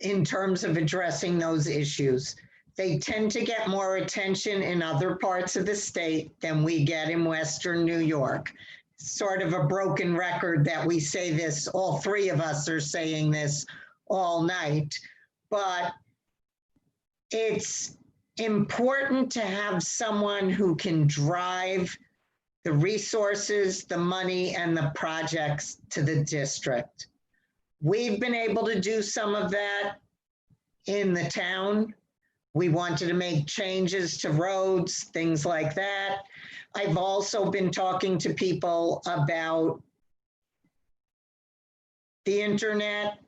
in terms of addressing those issues. They tend to get more attention in other parts of the state than we get in Western New York. Sort of a broken record that we say this, all three of us are saying this all night, but it's important to have someone who can drive the resources, the money, and the projects to the district. We've been able to do some of that in the town. We wanted to make changes to roads, things like that. I've also been talking to people about the internet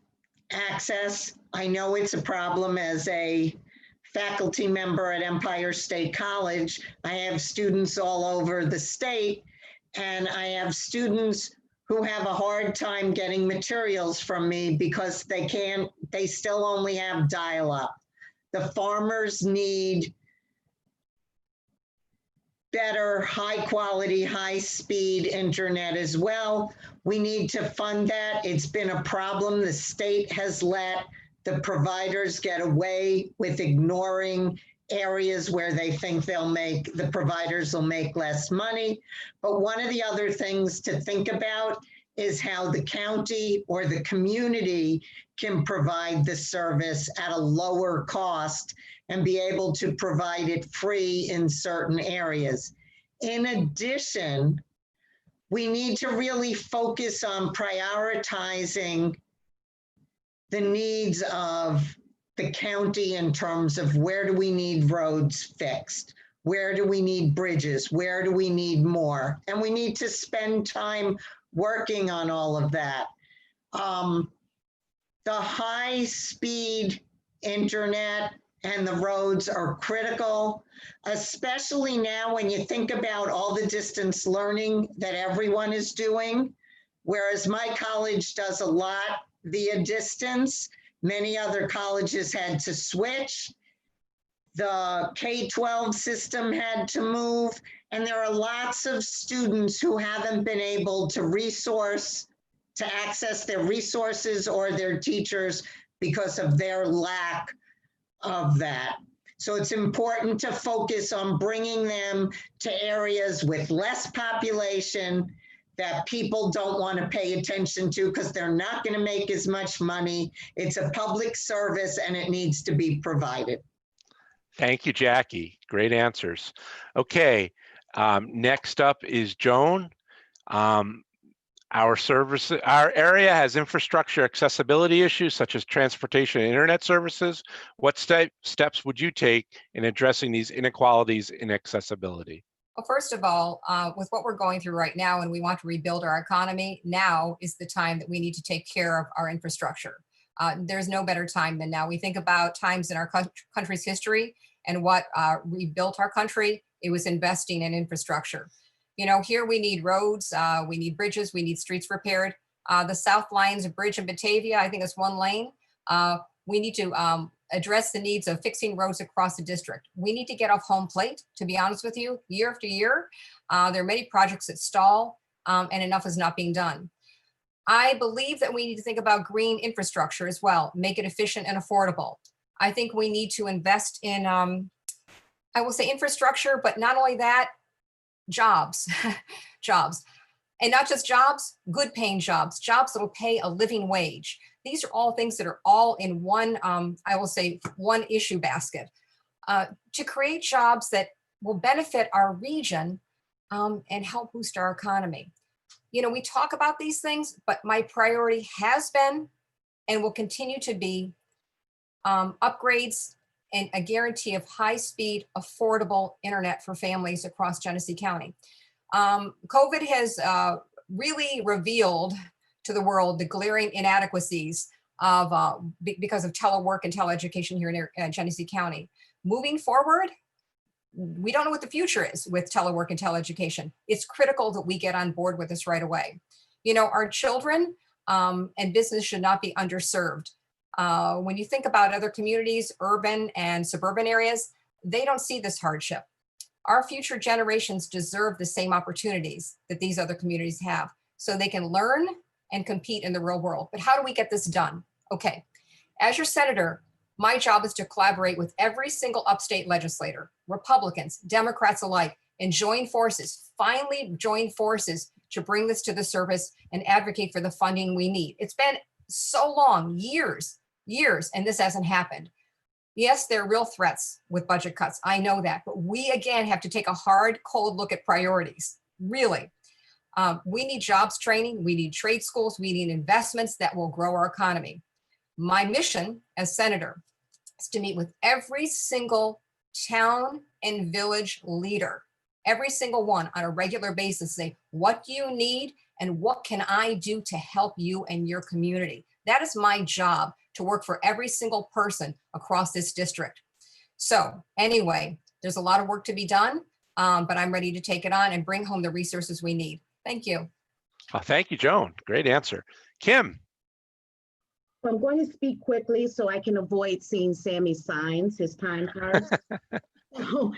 access. I know it's a problem as a faculty member at Empire State College. I have students all over the state, and I have students who have a hard time getting materials from me because they still only have dial-up. The farmers need better, high quality, high speed internet as well. We need to fund that. It's been a problem. The state has let the providers get away with ignoring areas where they think the providers will make less money. But one of the other things to think about is how the county or the community can provide the service at a lower cost and be able to provide it free in certain areas. In addition, we need to really focus on prioritizing the needs of the county in terms of where do we need roads fixed? Where do we need bridges? Where do we need more? And we need to spend time working on all of that. The high-speed internet and the roads are critical, especially now when you think about all the distance learning that everyone is doing. Whereas my college does a lot via distance, many other colleges had to switch. The K-12 system had to move, and there are lots of students who haven't been able to access their resources or their teachers because of their lack of that. So it's important to focus on bringing them to areas with less population that people don't want to pay attention to because they're not going to make as much money. It's a public service and it needs to be provided. Thank you, Jacqui. Great answers. Okay, next up is Joan. Our area has infrastructure accessibility issues such as transportation and internet services. What steps would you take in addressing these inequalities in accessibility? Well, first of all, with what we're going through right now and we want to rebuild our economy, now is the time that we need to take care of our infrastructure. There's no better time than now. We think about times in our country's history and what rebuilt our country, it was investing in infrastructure. You know, here we need roads, we need bridges, we need streets repaired. The South Lions Bridge in Batavia, I think it's 1 lane. We need to address the needs of fixing roads across the district. We need to get off home plate, to be honest with you, year after year. There are many projects that stall and enough is not being done. I believe that we need to think about green infrastructure as well, make it efficient and affordable. I think we need to invest in, I will say infrastructure, but not only that, jobs, jobs. And not just jobs, good paying jobs, jobs that will pay a living wage. These are all things that are all in one, I will say, one issue basket. To create jobs that will benefit our region and help boost our economy. You know, we talk about these things, but my priority has been and will continue to be upgrades and a guarantee of high-speed, affordable internet for families across Genesee County. COVID has really revealed to the world the glaring inadequacies of because of telework and teleeducation here in Genesee County. Moving forward, we don't know what the future is with telework and teleeducation. It's critical that we get on board with this right away. You know, our children and business should not be underserved. When you think about other communities, urban and suburban areas, they don't see this hardship. Our future generations deserve the same opportunities that these other communities have so they can learn and compete in the real world. But how do we get this done? Okay, as your senator, my job is to collaborate with every single upstate legislator, Republicans, Democrats alike, and join forces, finally join forces to bring this to the surface and advocate for the funding we need. It's been so long, years, and this hasn't happened. Yes, there are real threats with budget cuts. I know that, but we again have to take a hard, cold look at priorities, really. We need jobs training, we need trade schools, we need investments that will grow our economy. My mission as senator is to meet with every single town and village leader, every single one on a regular basis, say, what do you need and what can I do to help you and your community? That is my job, to work for every single person across this district. So anyway, there's a lot of work to be done, but I'm ready to take it on and bring home the resources we need. Thank you. Oh, thank you, Joan. Great answer. Kim. I'm going to speak quickly so I can avoid seeing Sammy's signs, his time cards. So,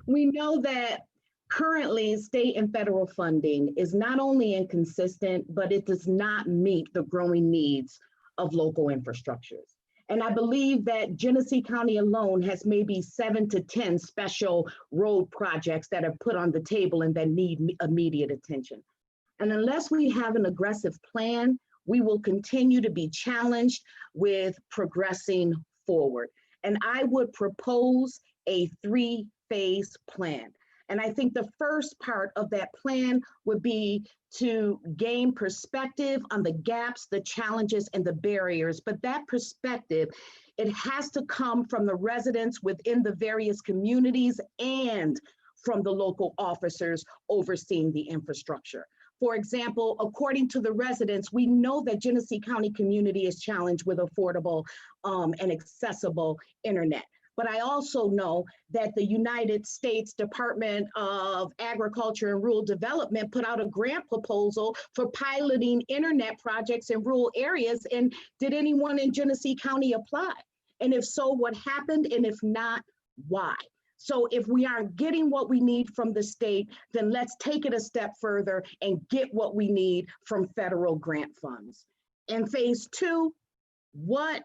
we know that currently state and federal funding is not only inconsistent, but it does not meet the growing needs of local infrastructures. And I believe that Genesee County alone has maybe 7 to 10 special road projects that are put on the table and that need immediate attention. And unless we have an aggressive plan, we will continue to be challenged with progressing forward. And I would propose a 3-phase plan. And I think the first part of that plan would be to gain perspective on the gaps, the challenges, and the barriers. But that perspective, it has to come from the residents within the various communities and from the local officers overseeing the infrastructure. For example, according to the residents, we know that Genesee County community is challenged with affordable and accessible internet. But I also know that the United States Department of Agriculture and Rural Development put out a grant proposal for piloting internet projects in rural areas. And did anyone in Genesee County apply? And if so, what happened? And if not, why? So if we aren't getting what we need from the state, then let's take it a step further and get what we need from federal grant funds. And phase 2, what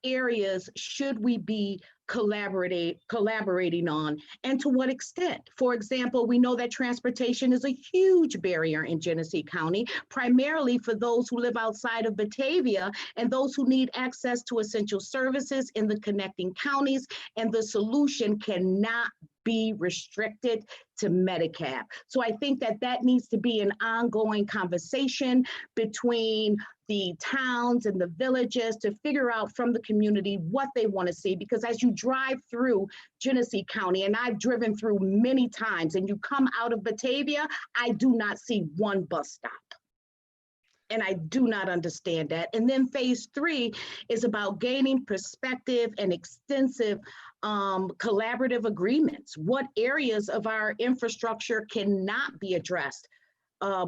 areas should we be collaborating on, and to what extent? For example, we know that transportation is a huge barrier in Genesee County, primarily for those who live outside of Batavia and those who need access to essential services in the connecting counties, and the solution cannot be restricted to Medicare. So I think that that needs to be an ongoing conversation between the towns and the villages to figure out from the community what they want to see. Because as you drive through Genesee County, and I've driven through many times, and you come out of Batavia, I do not see one bus stop. And I do not understand that. And then phase 3 is about gaining perspective and extensive collaborative agreements. What areas of our infrastructure cannot be addressed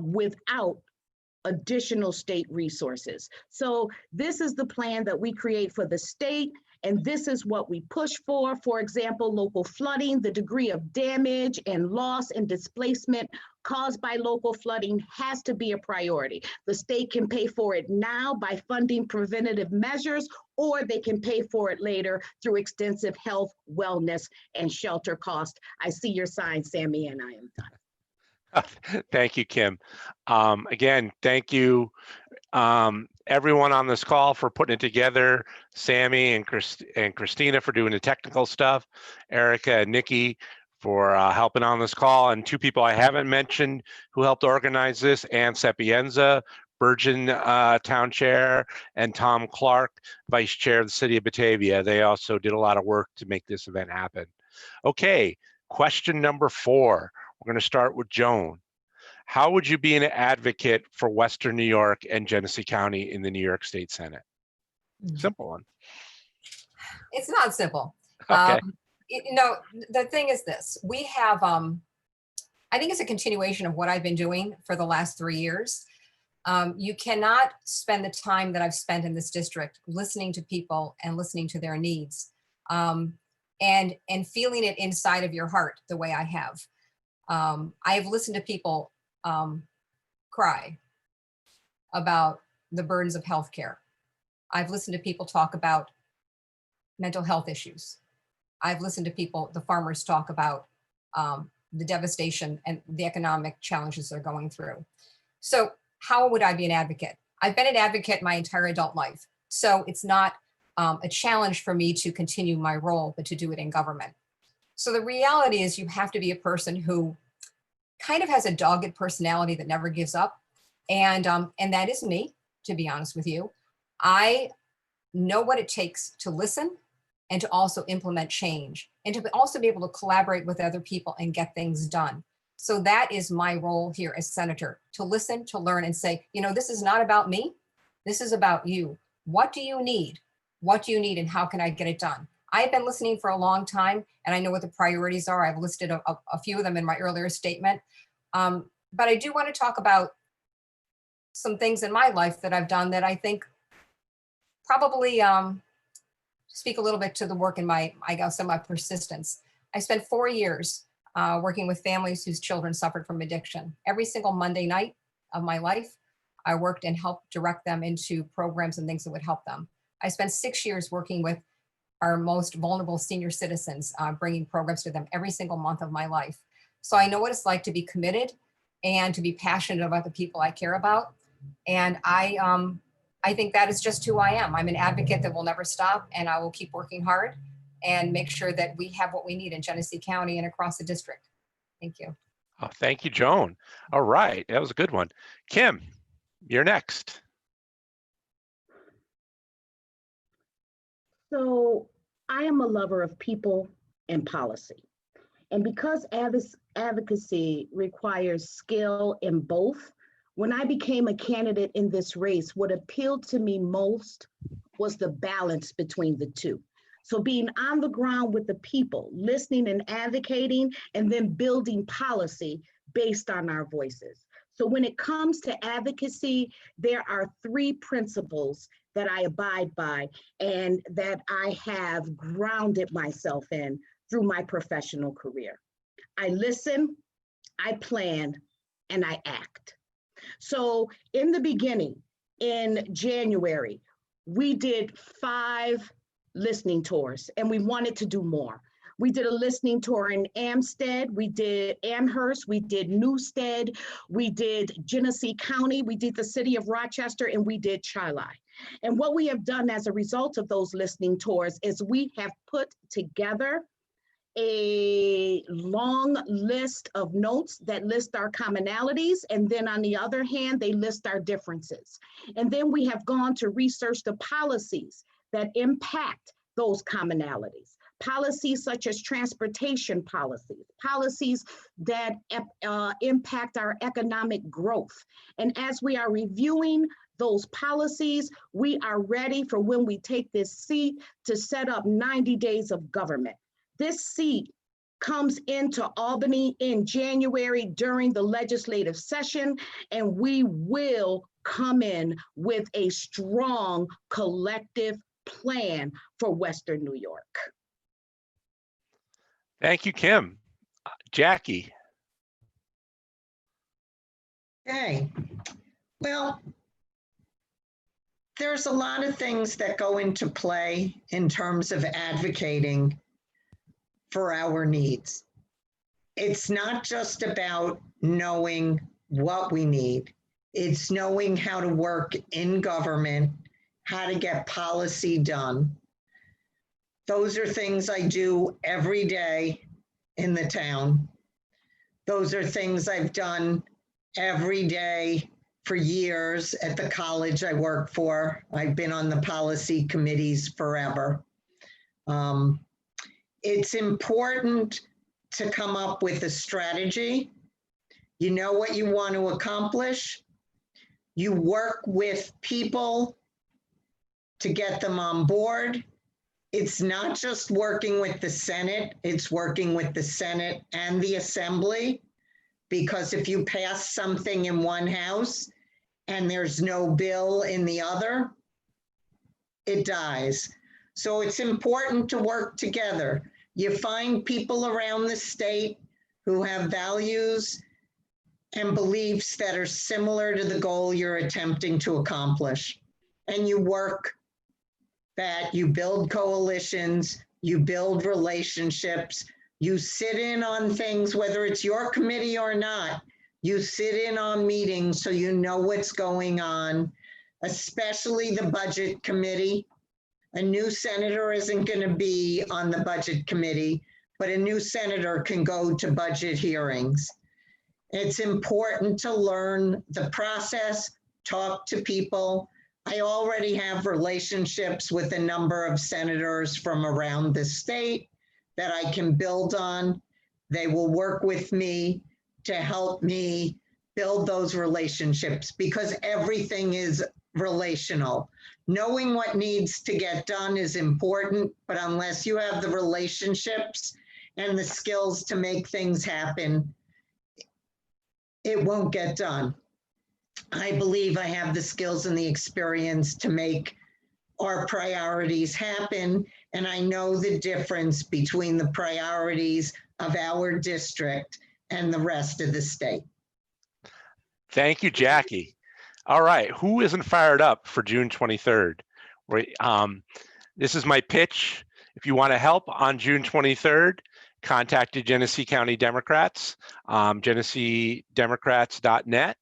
without additional state resources? So this is the plan that we create for the state, and this is what we push for. For example, local flooding, the degree of damage and loss and displacement caused by local flooding has to be a priority. The state can pay for it now by funding preventative measures, or they can pay for it later through extensive health, wellness, and shelter costs. I see your sign, Sammy, and I am done. Thank you, Kim. Again, thank you, everyone on this call for putting it together. Sammy and Christina for doing the technical stuff. Erica and Nikki for helping on this call. And 2 people I haven't mentioned who helped organize this, Ann Sapienza, Bergen Town Chair, and Tom Clark, Vice Chair of the City of Batavia. They also did a lot of work to make this event happen. Okay, question number 4. We're going to start with Joan. How would you be an advocate for Western New York and Genesee County in the New York State Senate? Simple one. It's not simple. Okay. The thing is this, we have, I think it's a continuation of what I've been doing for the last 3 years. You cannot spend the time that I've spent in this district listening to people and listening to their needs and feeling it inside of your heart the way I have. I've listened to people cry about the burdens of healthcare. I've listened to people talk about mental health issues. I've listened to people, the farmers, talk about the devastation and the economic challenges they're going through. So how would I be an advocate? I've been an advocate my entire adult life. So it's not a challenge for me to continue my role, but to do it in government. So the reality is you have to be a person who kind of has a dogged personality that never gives up. And that is me, to be honest with you. I know what it takes to listen and to also implement change and to also be able to collaborate with other people and get things done. So that is my role here as senator, to listen, to learn, and say, this is not about me. This is about you. What do you need? What do you need and how can I get it done? I've been listening for a long time and I know what the priorities are. I've listed a few of them in my earlier statement. But I do want to talk about some things in my life that I've done that I think probably speak a little bit to the work in my persistence. I spent 4 years working with families whose children suffered from addiction. Every single Monday night of my life, I worked and helped direct them into programs and things that would help them. I spent 6 years working with our most vulnerable senior citizens, bringing programs to them every single month of my life. So I know what it's like to be committed and to be passionate about the people I care about. And I think that is just who I am. I'm an advocate that will never stop, and I will keep working hard and make sure that we have what we need in Genesee County and across the district. Thank you. Oh, thank you, Joan. All right, that was a good one. Kim, you're next. So I am a lover of people and policy. And because advocacy requires skill in both, when I became a candidate in this race, what appealed to me most was the balance between the two. So being on the ground with the people, listening and advocating, and then building policy based on our voices. So when it comes to advocacy, there are 3 principles that I abide by and that I have grounded myself in through my professional career. I listen, I plan, and I act. So in the beginning, in January, we did 5 listening tours and we wanted to do more. We did a listening tour in Amstead, we did Amherst, we did Newstead, we did Genesee County, we did the city of Rochester, and we did Charlotte. And what we have done as a result of those listening tours is we have put together a long list of notes that list our commonalities. And then on the other hand, they list our differences. And then we have gone to research the policies that impact those commonalities. Policies such as transportation policies, policies that impact our economic growth. And as we are reviewing those policies, we are ready for when we take this seat to set up 90 days of government. This seat comes into Albany in January during the legislative session, and we will come in with a strong collective plan for Western New York. Thank you, Kim. Jacqui. Okay. Well, there's a lot of things that go into play in terms of advocating for our needs. It's not just about knowing what we need. It's knowing how to work in government, how to get policy done. Those are things I do every day in the town. Those are things I've done every day for years at the college I work for. I've been on the policy committees forever. It's important to come up with a strategy. You know what you want to accomplish. You work with people to get them on board. It's not just working with the Senate, it's working with the Senate and the Assembly, because if you pass something in one house and there's no bill in the other, it dies. So it's important to work together. You find people around the state who have values and beliefs that are similar to the goal you're attempting to accomplish. And you work that, you build coalitions, you build relationships, you sit in on things, whether it's your committee or not, you sit in on meetings so you know what's going on, especially the budget committee. A new senator isn't going to be on the budget committee, but a new senator can go to budget hearings. It's important to learn the process, talk to people. I already have relationships with a number of senators from around the state that I can build on. They will work with me to help me build those relationships, because everything is relational. Knowing what needs to get done is important, but unless you have the relationships and the skills to make things happen, it won't get done. I believe I have the skills and the experience to make our priorities happen, and I know the difference between the priorities of our district and the rest of the state. Thank you, Jacqui. All right, who isn't fired up for June 23rd? This is my pitch. If you want to help on June 23rd, contact the Genesee County Democrats, geneseedemocrats.net.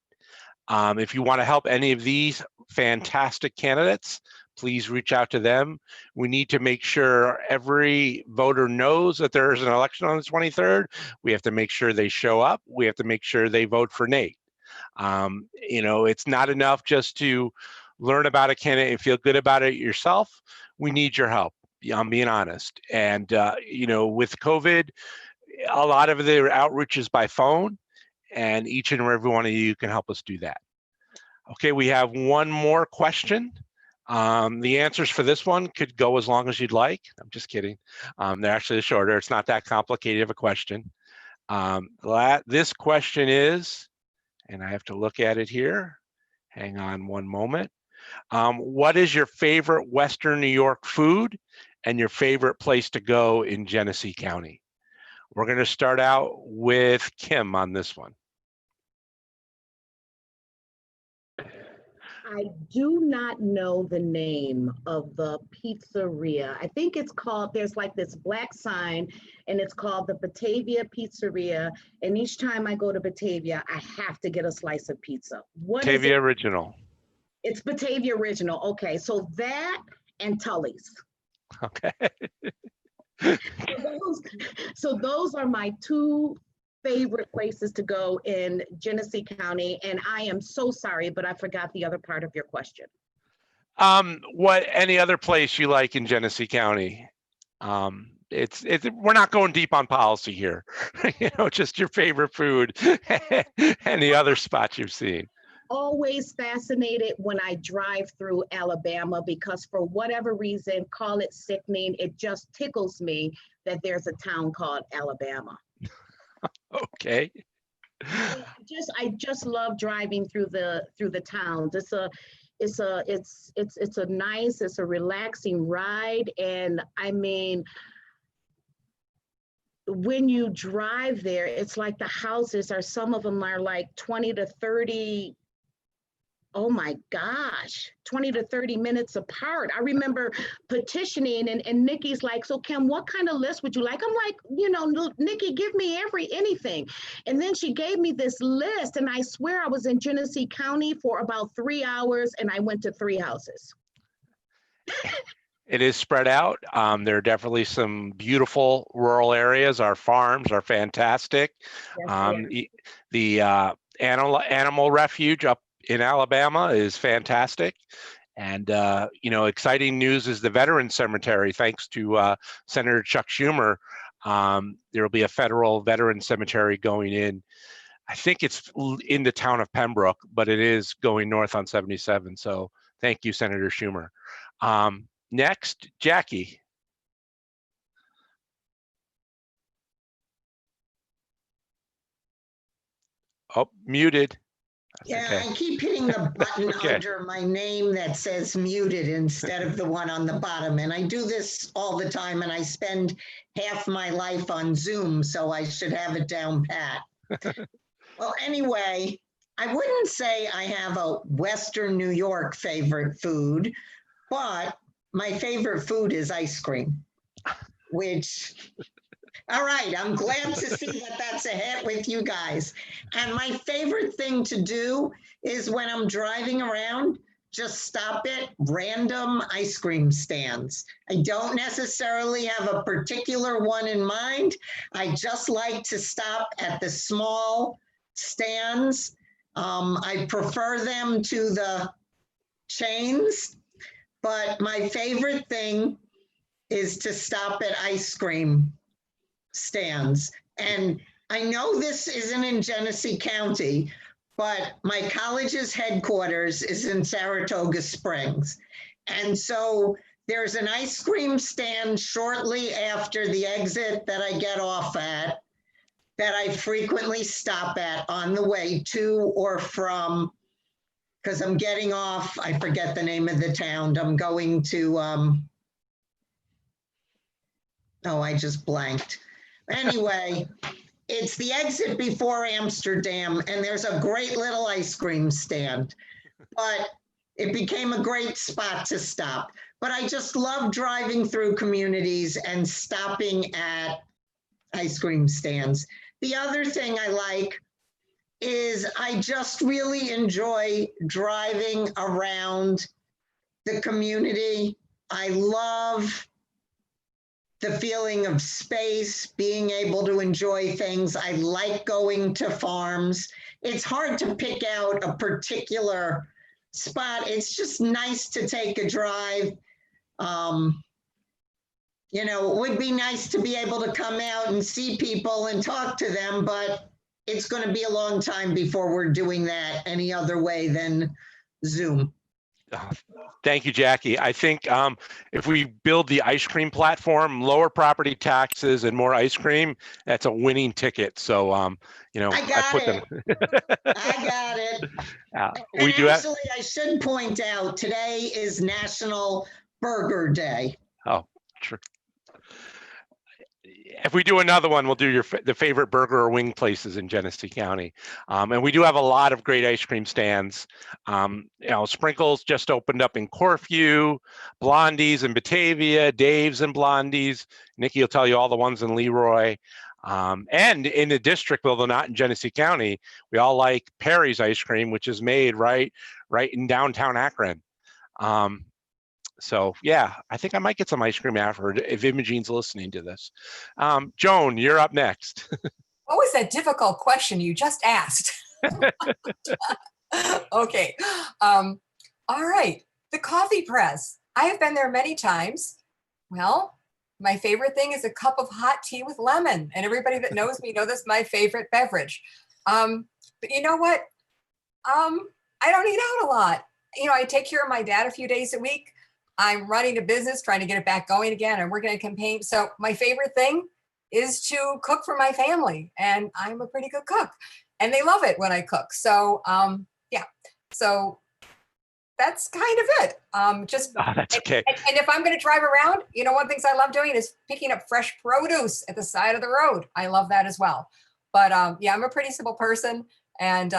If you want to help any of these fantastic candidates, please reach out to them. We need to make sure every voter knows that there is an election on the 23rd. We have to make sure they show up. We have to make sure they vote for Nate. You know, it's not enough just to learn about a candidate and feel good about it yourself. We need your help. I'm being honest. And, you know, with COVID, a lot of the outreach is by phone, and each and every one of you can help us do that. Okay, we have one more question. The answers for this one could go as long as you'd like. I'm just kidding. They're actually shorter. It's not that complicated of a question. This question is, and I have to look at it here. Hang on one moment. What is your favorite Western New York food and your favorite place to go in Genesee County? We're going to start out with Kim on this one. I do not know the name of the pizzeria. I think it's called, there's like this black sign, and it's called the Batavia Pizzeria. And each time I go to Batavia, I have to get a slice of pizza. What is it? Batavia Original. It's Batavia Original. Okay, so that and Tully's. Okay. So those are my two favorite places to go in Genesee County. And I am so sorry, but I forgot the other part of your question. What any other place you like in Genesee County? It's we're not going deep on policy here. You know, just your favorite food and the other spots you've seen. Always fascinated when I drive through Alabama, because for whatever reason, call it sickening, it just tickles me that there's a town called Alabama. Okay. I just love driving through the towns. It's a nice, it's a relaxing ride. And I mean, when you drive there, it's like the houses are, some of them are like 20 to 30, oh my gosh, 20 to 30 minutes apart. I remember petitioning and Nikki's like, so Kim, what kind of list would you like? I'm like, you know, Nikki, give me anything. And then she gave me this list, and I swear I was in Genesee County for about 3 hours, and I went to 3 houses. It is spread out. There are definitely some beautiful rural areas. Our farms are fantastic. Yes, The animal refuge up in Alabama is fantastic. And, you know, exciting news is the Veterans Cemetery. Thanks to Senator Chuck Schumer, there will be a federal veterans cemetery going in. I think it's in the town of Pembroke, but it is going north on 77. So thank you, Senator Schumer. Next, Jacqui. Oh, muted. That's Yeah, okay. I keep hitting the button Okay. under my name that says muted instead of the one on the bottom. And I do this all the time, and I spend half my life on Zoom, so I should have it down pat. Well, anyway, I wouldn't say I have a Western New York favorite food, but my favorite food is ice cream, which, all right, I'm glad to see that that's a hit with you guys. And my favorite thing to do is when I'm driving around, just stop at random ice cream stands. I don't necessarily have a particular one in mind. I just like to stop at the small stands. I prefer them to the chains. But my favorite thing is to stop at ice cream stands. And I know this isn't in Genesee County, but my college's headquarters is in Saratoga Springs. And so there's an ice cream stand shortly after the exit that I get off at that I frequently stop at on the way to or from, because I'm getting off, I forget the name of the town. I'm going to, oh, I just blanked. Anyway, it's the exit before Amsterdam, and there's a great little ice cream stand, but it became a great spot to stop. But I just love driving through communities and stopping at ice cream stands. The other thing I like is I just really enjoy driving around the community. I love the feeling of space, being able to enjoy things. I like going to farms. It's hard to pick out a particular spot. It's just nice to take a drive. You know, it would be nice to be able to come out and see people and talk to them, but it's going to be a long time before we're doing that any other way than Zoom. Thank you, Jacqui. I think if we build the ice cream platform, lower property taxes and more ice cream, that's a winning ticket. So, you know, I got it. We do have. Actually, I should point out today is National Burger Day. Oh, true. If we do another one, we'll do the favorite burger or wing places in Genesee County. And we do have a lot of great ice cream stands. You know, Sprinkles just opened up in Corfu, Blondie's in Batavia, Dave's and Blondie's. Nikki will tell you all the ones in Leroy. And in the district, although not in Genesee County, we all like Perry's ice cream, which is made right in downtown Akron. So yeah, I think I might get some ice cream afterward if Imogene's listening to this. Joan, you're up next. What was that difficult question you just asked? Okay. All right. The coffee press. I have been there many times. Well, my favorite thing is a cup of hot tea with lemon. And everybody that knows me knows that's my favorite beverage. But you know what? I don't eat out a lot. You know, I take care of my dad a few days a week. I'm running a business, trying to get it back going again. I'm working on a campaign. So my favorite thing is to cook for my family. And I'm a pretty good cook. And they love it when I cook. So yeah. So that's kind of it. That's okay. And if I'm going to drive around, you know, one of the things I love doing is picking up fresh produce at the side of the road. I love that as well. But yeah, I'm a pretty simple person. And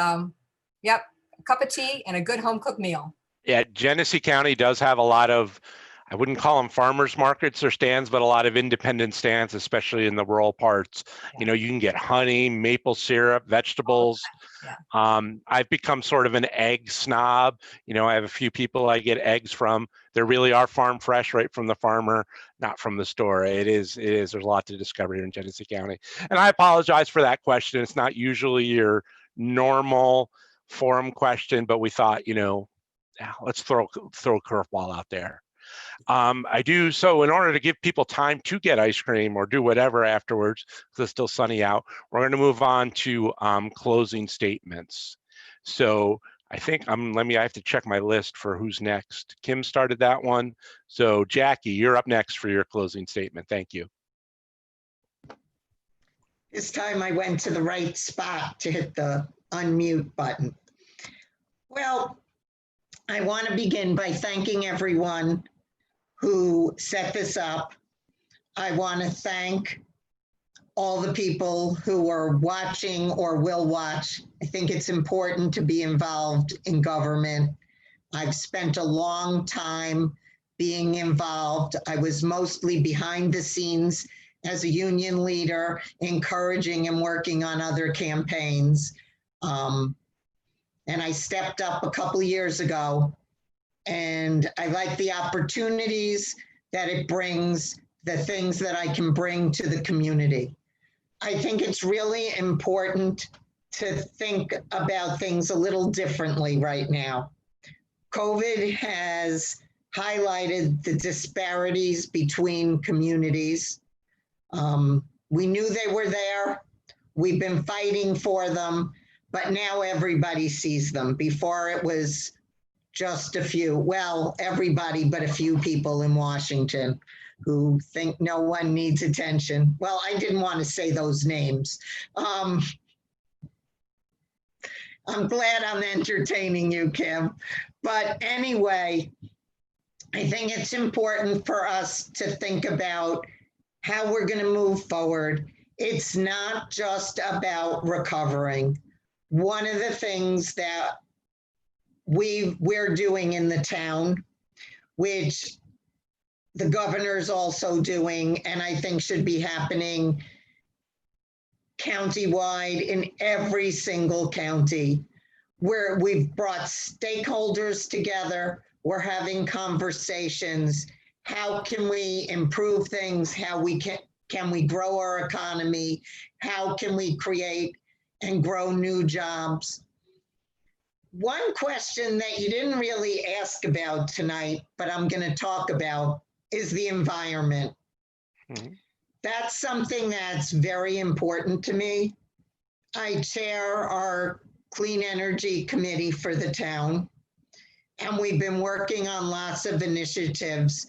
yep, a cup of tea and a good home cooked meal. Yeah, Genesee County does have a lot of, I wouldn't call them farmers markets or stands, but a lot of independent stands, especially in the rural parts. Yeah. You know, you can get honey, maple syrup, vegetables. Yeah. I've become sort of an egg snob. You know, I have a few people I get eggs from. There really are farm fresh right from the farmer, not from the store. It is. There's a lot to discover here in Genesee County. And I apologize for that question. It's not usually your normal forum question, but we thought, you know, let's throw a curveball out there. I do so in order to give people time to get ice cream or do whatever afterwards, because it's still sunny out. We're going to move on to closing statements. So I think I have to check my list for who's next. Kim started that one. So Jacqui, you're up next for your closing statement. Thank you. This time I went to the right spot to hit the unmute button. Well, I want to begin by thanking everyone who set this up. I want to thank all the people who are watching or will watch. I think it's important to be involved in government. I've spent a long time being involved. I was mostly behind the scenes as a union leader, encouraging and working on other campaigns. And I stepped up a couple of years ago, and I like the opportunities that it brings, the things that I can bring to the community. I think it's really important to think about things a little differently right now. COVID has highlighted the disparities between communities. We knew they were there. We've been fighting for them, but now everybody sees them. Before it was just a few, well, everybody but a few people in Washington who think no one needs attention. Well, I didn't want to say those names. I'm glad I'm entertaining you, Kim. But anyway, I think it's important for us to think about how we're going to move forward. It's not just about recovering. One of the things that we're doing in the town, which the governor's also doing, and I think should be happening countywide in every single county, where we've brought stakeholders together, we're having conversations. How can we improve things? How can we grow our economy? How can we create and grow new jobs? One question that you didn't really ask about tonight, but I'm going to talk about, is the environment. Mm-hmm. That's something that's very important to me. I chair our Clean Energy Committee for the town, and we've been working on lots of initiatives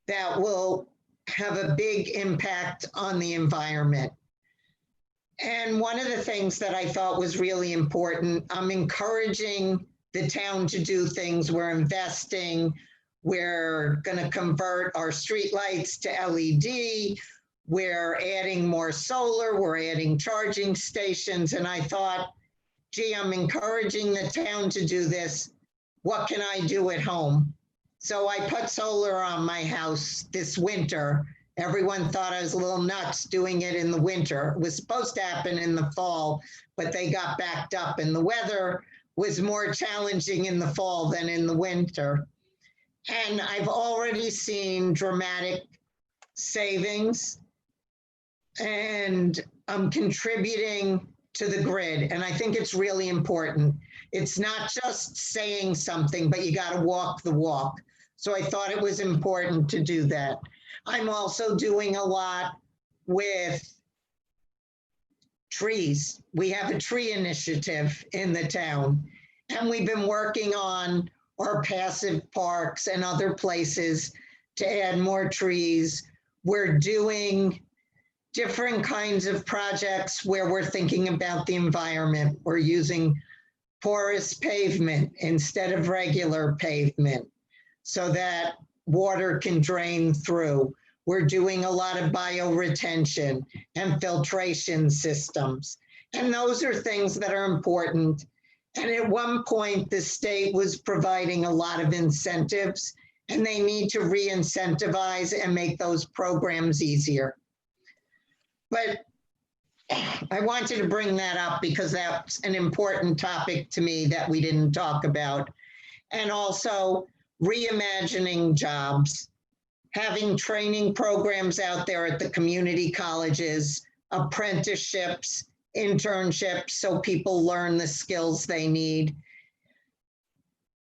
that will have a big impact on the environment. And one of the things that I thought was really important, I'm encouraging the town to do things. We're investing, we're going to convert our streetlights to LED, we're adding more solar, we're adding charging stations. And I thought, gee, I'm encouraging the town to do this. What can I do at home? So I put solar on my house this winter. Everyone thought I was a little nuts doing it in the winter. It was supposed to happen in the fall, but they got backed up, and the weather was more challenging in the fall than in the winter. And I've already seen dramatic savings, and I'm contributing to the grid. And I think it's really important. It's not just saying something, but you got to walk the walk. So I thought it was important to do that. I'm also doing a lot with trees. We have a tree initiative in the town, and we've been working on our passive parks and other places to add more trees. We're doing different kinds of projects where we're thinking about the environment. We're using porous pavement instead of regular pavement so that water can drain through. We're doing a lot of bioretention and filtration systems. And those are things that are important. And at one point, the state was providing a lot of incentives, and they need to re-incentivize and make those programs easier. But I wanted to bring that up because that's an important topic to me that we didn't talk about. And also reimagining jobs, having training programs out there at the community colleges, apprenticeships, internships, so people learn the skills they need.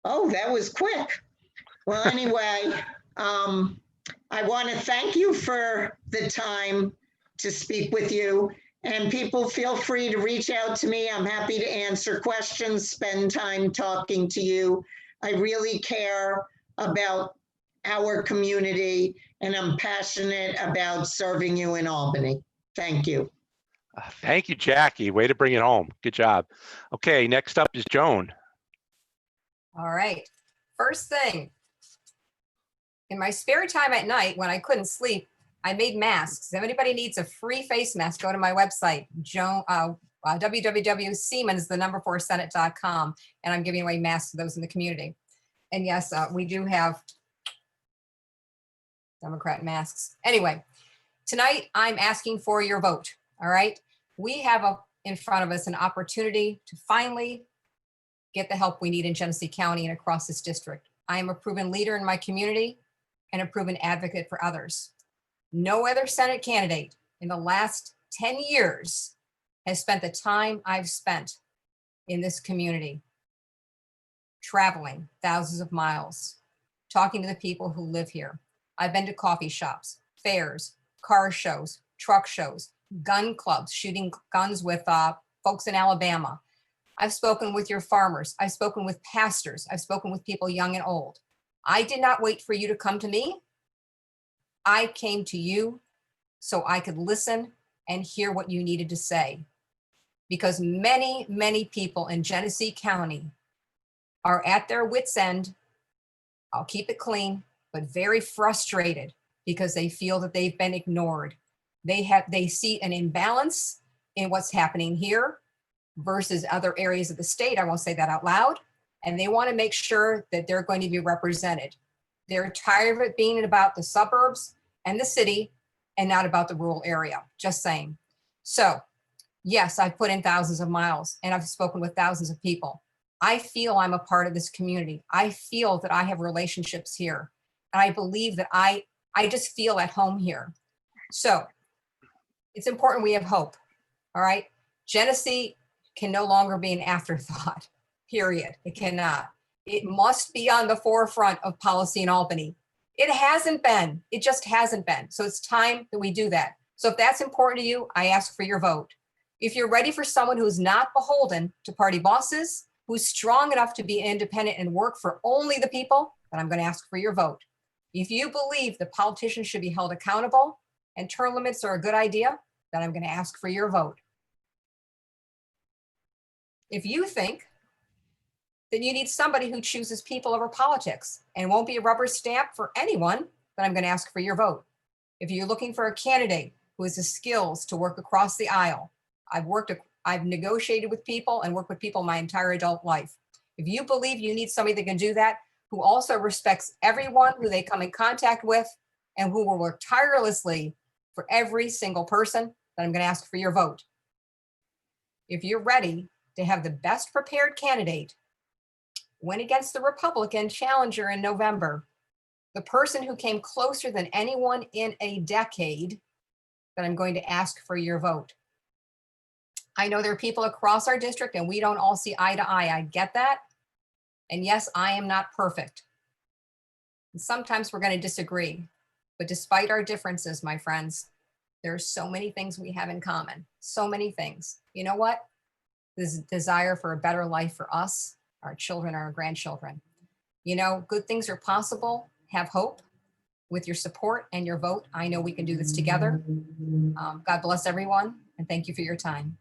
Oh, that was quick. Well, anyway, I want to thank you for the time to speak with you, and people feel free to reach out to me. I'm happy to answer questions, spend time talking to you. I really care about our community, and I'm passionate about serving you in Albany. Thank you. Thank you, Jacqui. Way to bring it home. Good job. Okay, next up is Joan. All right. First thing, in my spare time at night when I couldn't sleep, I made masks. If anybody needs a free face mask, go to my website, Joan, www.seamans4senate.com, and I'm giving away masks to those in the community. And yes, we do have Democrat masks. Anyway, tonight I'm asking for your vote. All right. We have in front of us an opportunity to finally get the help we need in Genesee County and across this district. I am a proven leader in my community and a proven advocate for others. No other Senate candidate in the last 10 years has spent the time I've spent in this community, traveling thousands of miles, talking to the people who live here. I've been to coffee shops, fairs, car shows, truck shows, gun clubs, shooting guns with folks in Alabama. I've spoken with your farmers. I've spoken with pastors. I've spoken with people young and old. I did not wait for you to come to me. I came to you so I could listen and hear what you needed to say. Because many, many people in Genesee County are at their wits' end. I'll keep it clean, but very frustrated because they feel that they've been ignored. They see an imbalance in what's happening here versus other areas of the state. I won't say that out loud. And they want to make sure that they're going to be represented. They're tired of it being about the suburbs and the city and not about the rural area, just saying. So yes, I've put in thousands of miles and I've spoken with thousands of people. I feel I'm a part of this community. I feel that I have relationships here. And I believe that I just feel at home here. So it's important we have hope, all right? Genesee can no longer be an afterthought, period. It cannot. It must be on the forefront of policy in Albany. It hasn't been, it just hasn't been. So it's time that we do that. So if that's important to you, I ask for your vote. If you're ready for someone who's not beholden to party bosses, who's strong enough to be independent and work for only the people, then I'm going to ask for your vote. If you believe that politicians should be held accountable and term limits are a good idea, then I'm going to ask for your vote. If you think that you need somebody who chooses people over politics and won't be a rubber stamp for anyone, then I'm going to ask for your vote. If you're looking for a candidate who has the skills to work across the aisle, I've negotiated with people and worked with people my entire adult life. If you believe you need somebody that can do that, who also respects everyone who they come in contact with and who will work tirelessly for every single person, then I'm going to ask for your vote. If you're ready to have the best prepared candidate win against the Republican challenger in November, the person who came closer than anyone in a decade, that I'm going to ask for your vote. I know there are people across our district and we don't all see eye to eye. I get that. And yes, I am not perfect. And sometimes we're going to disagree. But despite our differences, my friends, there are so many things we have in common. So many things. You know what? This desire for a better life for us, our children, our grandchildren. You know, good things are possible. Have hope. With your support and your vote, I know we can do this together. God bless everyone, and thank you for your time.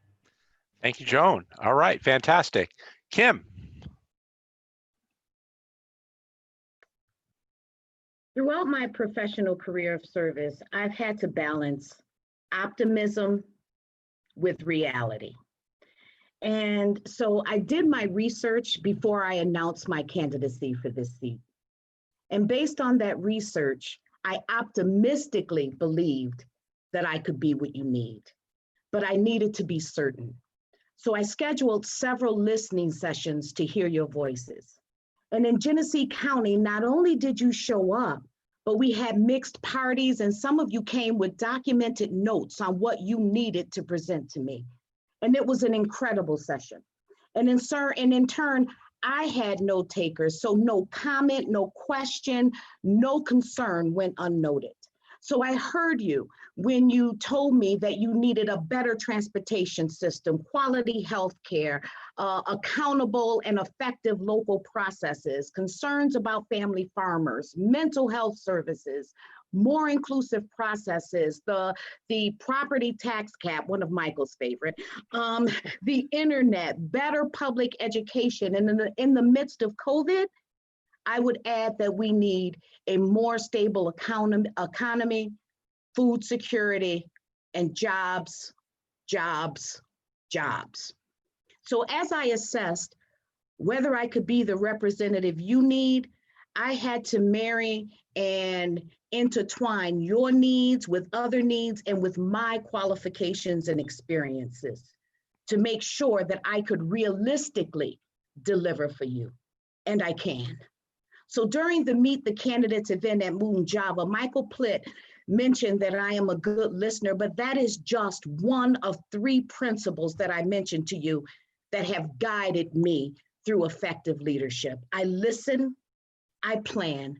Thank you, Joan. All right, fantastic. Kim. Throughout my professional career of service, I've had to balance optimism with reality. And so I did my research before I announced my candidacy for this seat. And based on that research, I optimistically believed that I could be what you need, but I needed to be certain. So I scheduled several listening sessions to hear your voices. And in Genesee County, not only did you show up, but we had mixed parties, and some of you came with documented notes on what you needed to present to me. And it was an incredible session. And in turn, I had no takers, so no comment, no question, no concern went unnoted. So I heard you when you told me that you needed a better transportation system, quality health care, accountable and effective local processes, concerns about family farmers, mental health services, more inclusive processes, the property tax cap, one of Michael's favorite, the internet, better public education. And in the midst of COVID, I would add that we need a more stable economy, food security, and jobs, jobs, jobs. So as I assessed whether I could be the representative you need, I had to marry and intertwine your needs with other needs and with my qualifications and experiences to make sure that I could realistically deliver for you, and I can. So during the Meet the Candidates event at Moon Java, Michael Plitt mentioned that I am a good listener, but that is just one of 3 principles that I mentioned to you that have guided me through effective leadership. I listen, I plan,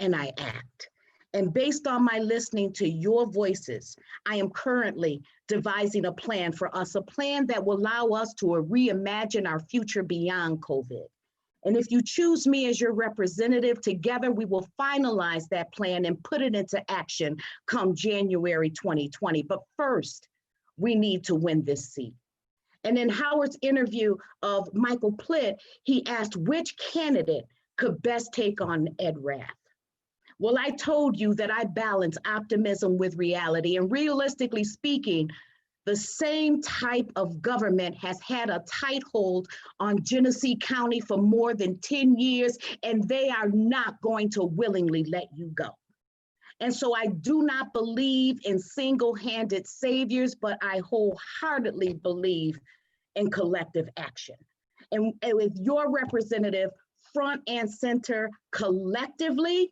and I act. And based on my listening to your voices, I am currently devising a plan for us, a plan that will allow us to reimagine our future beyond COVID. And if you choose me as your representative, together we will finalize that plan and put it into action come January 2020. But first, we need to win this seat. And in Howard's interview of Michael Plitt, he asked which candidate could best take on Ed Rath. Well, I told you that I balance optimism with reality, and realistically speaking, the same type of government has had a tight hold on Genesee County for more than 10 years, and they are not going to willingly let you go. And so I do not believe in single-handed saviors, but I wholeheartedly believe in collective action. And with your representative front and center collectively,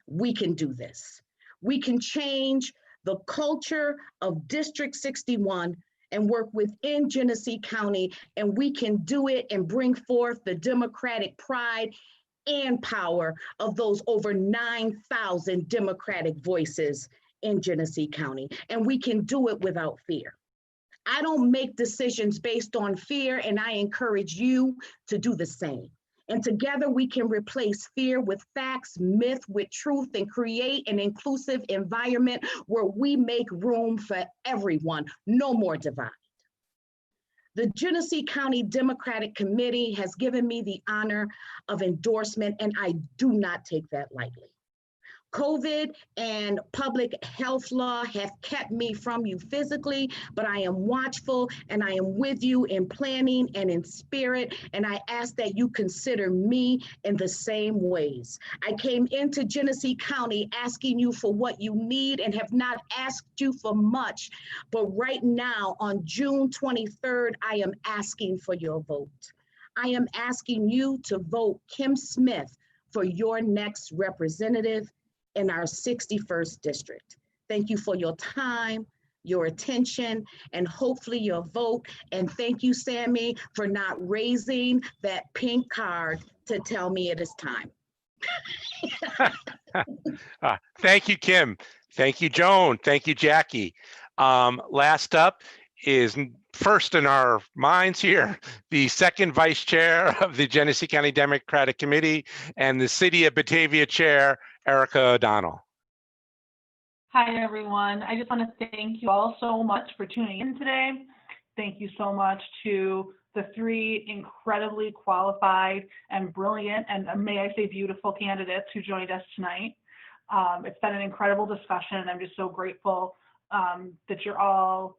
we can do this. We can change the culture of District 61 and work within Genesee County, and we can do it and bring forth the democratic pride and power of those over 9,000 democratic voices in Genesee County. And we can do it without fear. I don't make decisions based on fear, and I encourage you to do the same. And together we can replace fear with facts, myth with truth, and create an inclusive environment where we make room for everyone, no more divide. The Genesee County Democratic Committee has given me the honor of endorsement, and I do not take that lightly. COVID and public health law have kept me from you physically, but I am watchful and I am with you in planning and in spirit, and I ask that you consider me in the same ways. I came into Genesee County asking you for what you need and have not asked you for much, but right now on June 23rd, I am asking for your vote. I am asking you to vote Kim Smith for your next representative in our 61st district. Thank you for your time, your attention, and hopefully your vote. And thank you, Sammy, for not raising that pink card to tell me it is time. Thank you, Kim. Thank you, Joan. Thank you, Jacqui. Last up is first in our minds here, the second vice chair of the Genesee County Democratic Committee and the City of Batavia Chair, Erica O'Donnell. Hi, everyone. I just want to thank you all so much for tuning in today. Thank you so much to the three incredibly qualified and brilliant, and may I say beautiful candidates who joined us tonight. It's been an incredible discussion, and I'm just so grateful that you're all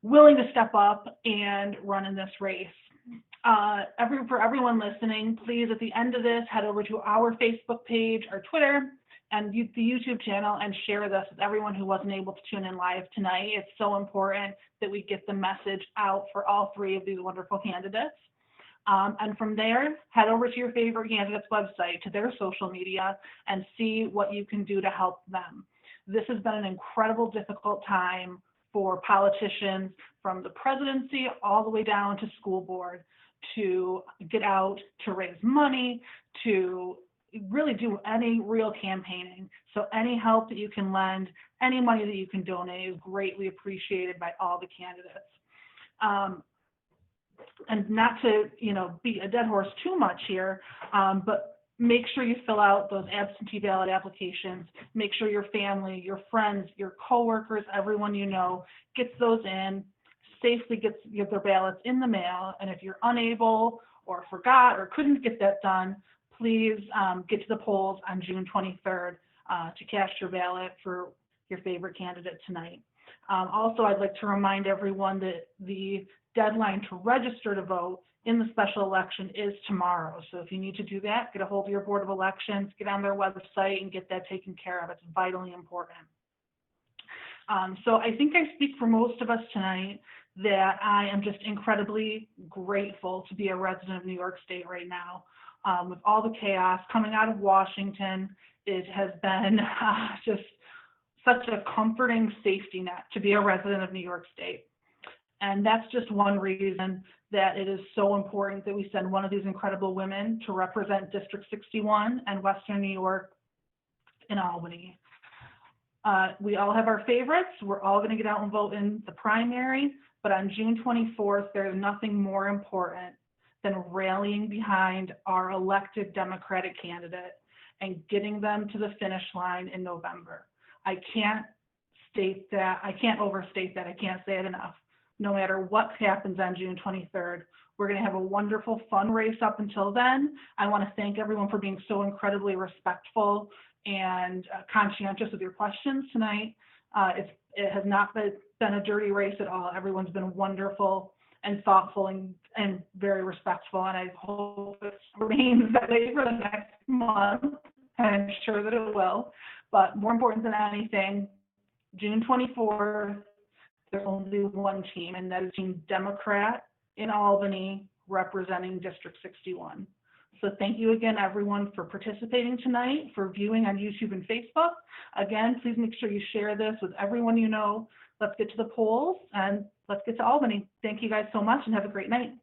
willing to step up and run in this race. For everyone listening, please, at the end of this, head over to our Facebook page, our Twitter, and the YouTube channel and share this with everyone who wasn't able to tune in live tonight. It's so important that we get the message out for all three of these wonderful candidates. And from there, head over to your favorite candidate's website, to their social media, and see what you can do to help them. This has been an incredible, difficult time for politicians, from the presidency all the way down to school board, to get out, to raise money, to really do any real campaigning. So any help that you can lend, any money that you can donate is greatly appreciated by all the candidates. And not to, beat a dead horse too much here, but make sure you fill out those absentee ballot applications. Make sure your family, your friends, your coworkers, everyone you know gets those in, safely gets their ballots in the mail. And if you're unable or forgot or couldn't get that done, please get to the polls on June 23rd to cast your ballot for your favorite candidate tonight. Also, I'd like to remind everyone that the deadline to register to vote in the special election is tomorrow. So if you need to do that, get a hold of your Board of Elections, get on their website and get that taken care of. It's vitally important. So I think I speak for most of us tonight that I am just incredibly grateful to be a resident of New York State right now. With all the chaos coming out of Washington, it has been just such a comforting safety net to be a resident of New York State. And that's just one reason that it is so important that we send one of these incredible women to represent District 61 and Western New York in Albany. We all have our favorites. We're all going to get out and vote in the primary, but on June 24th, there's nothing more important than rallying behind our elected Democratic candidate and getting them to the finish line in November. I can't overstate that. I can't say it enough. No matter what happens on June 23rd, we're going to have a wonderful, fun race up until then. I want to thank everyone for being so incredibly respectful and conscientious with your questions tonight. It has not been a dirty race at all. Everyone's been wonderful and thoughtful and very respectful, and I hope it remains that way for the next month. I'm sure that it will. But more important than anything, June 24th, there's only one team, and that is Team Democrat in Albany representing District 61. So thank you again, everyone, for participating tonight, for viewing on YouTube and Facebook. Again, please make sure you share this with everyone you know. Let's get to the polls and let's get to Albany. Thank you guys so much and have a great night.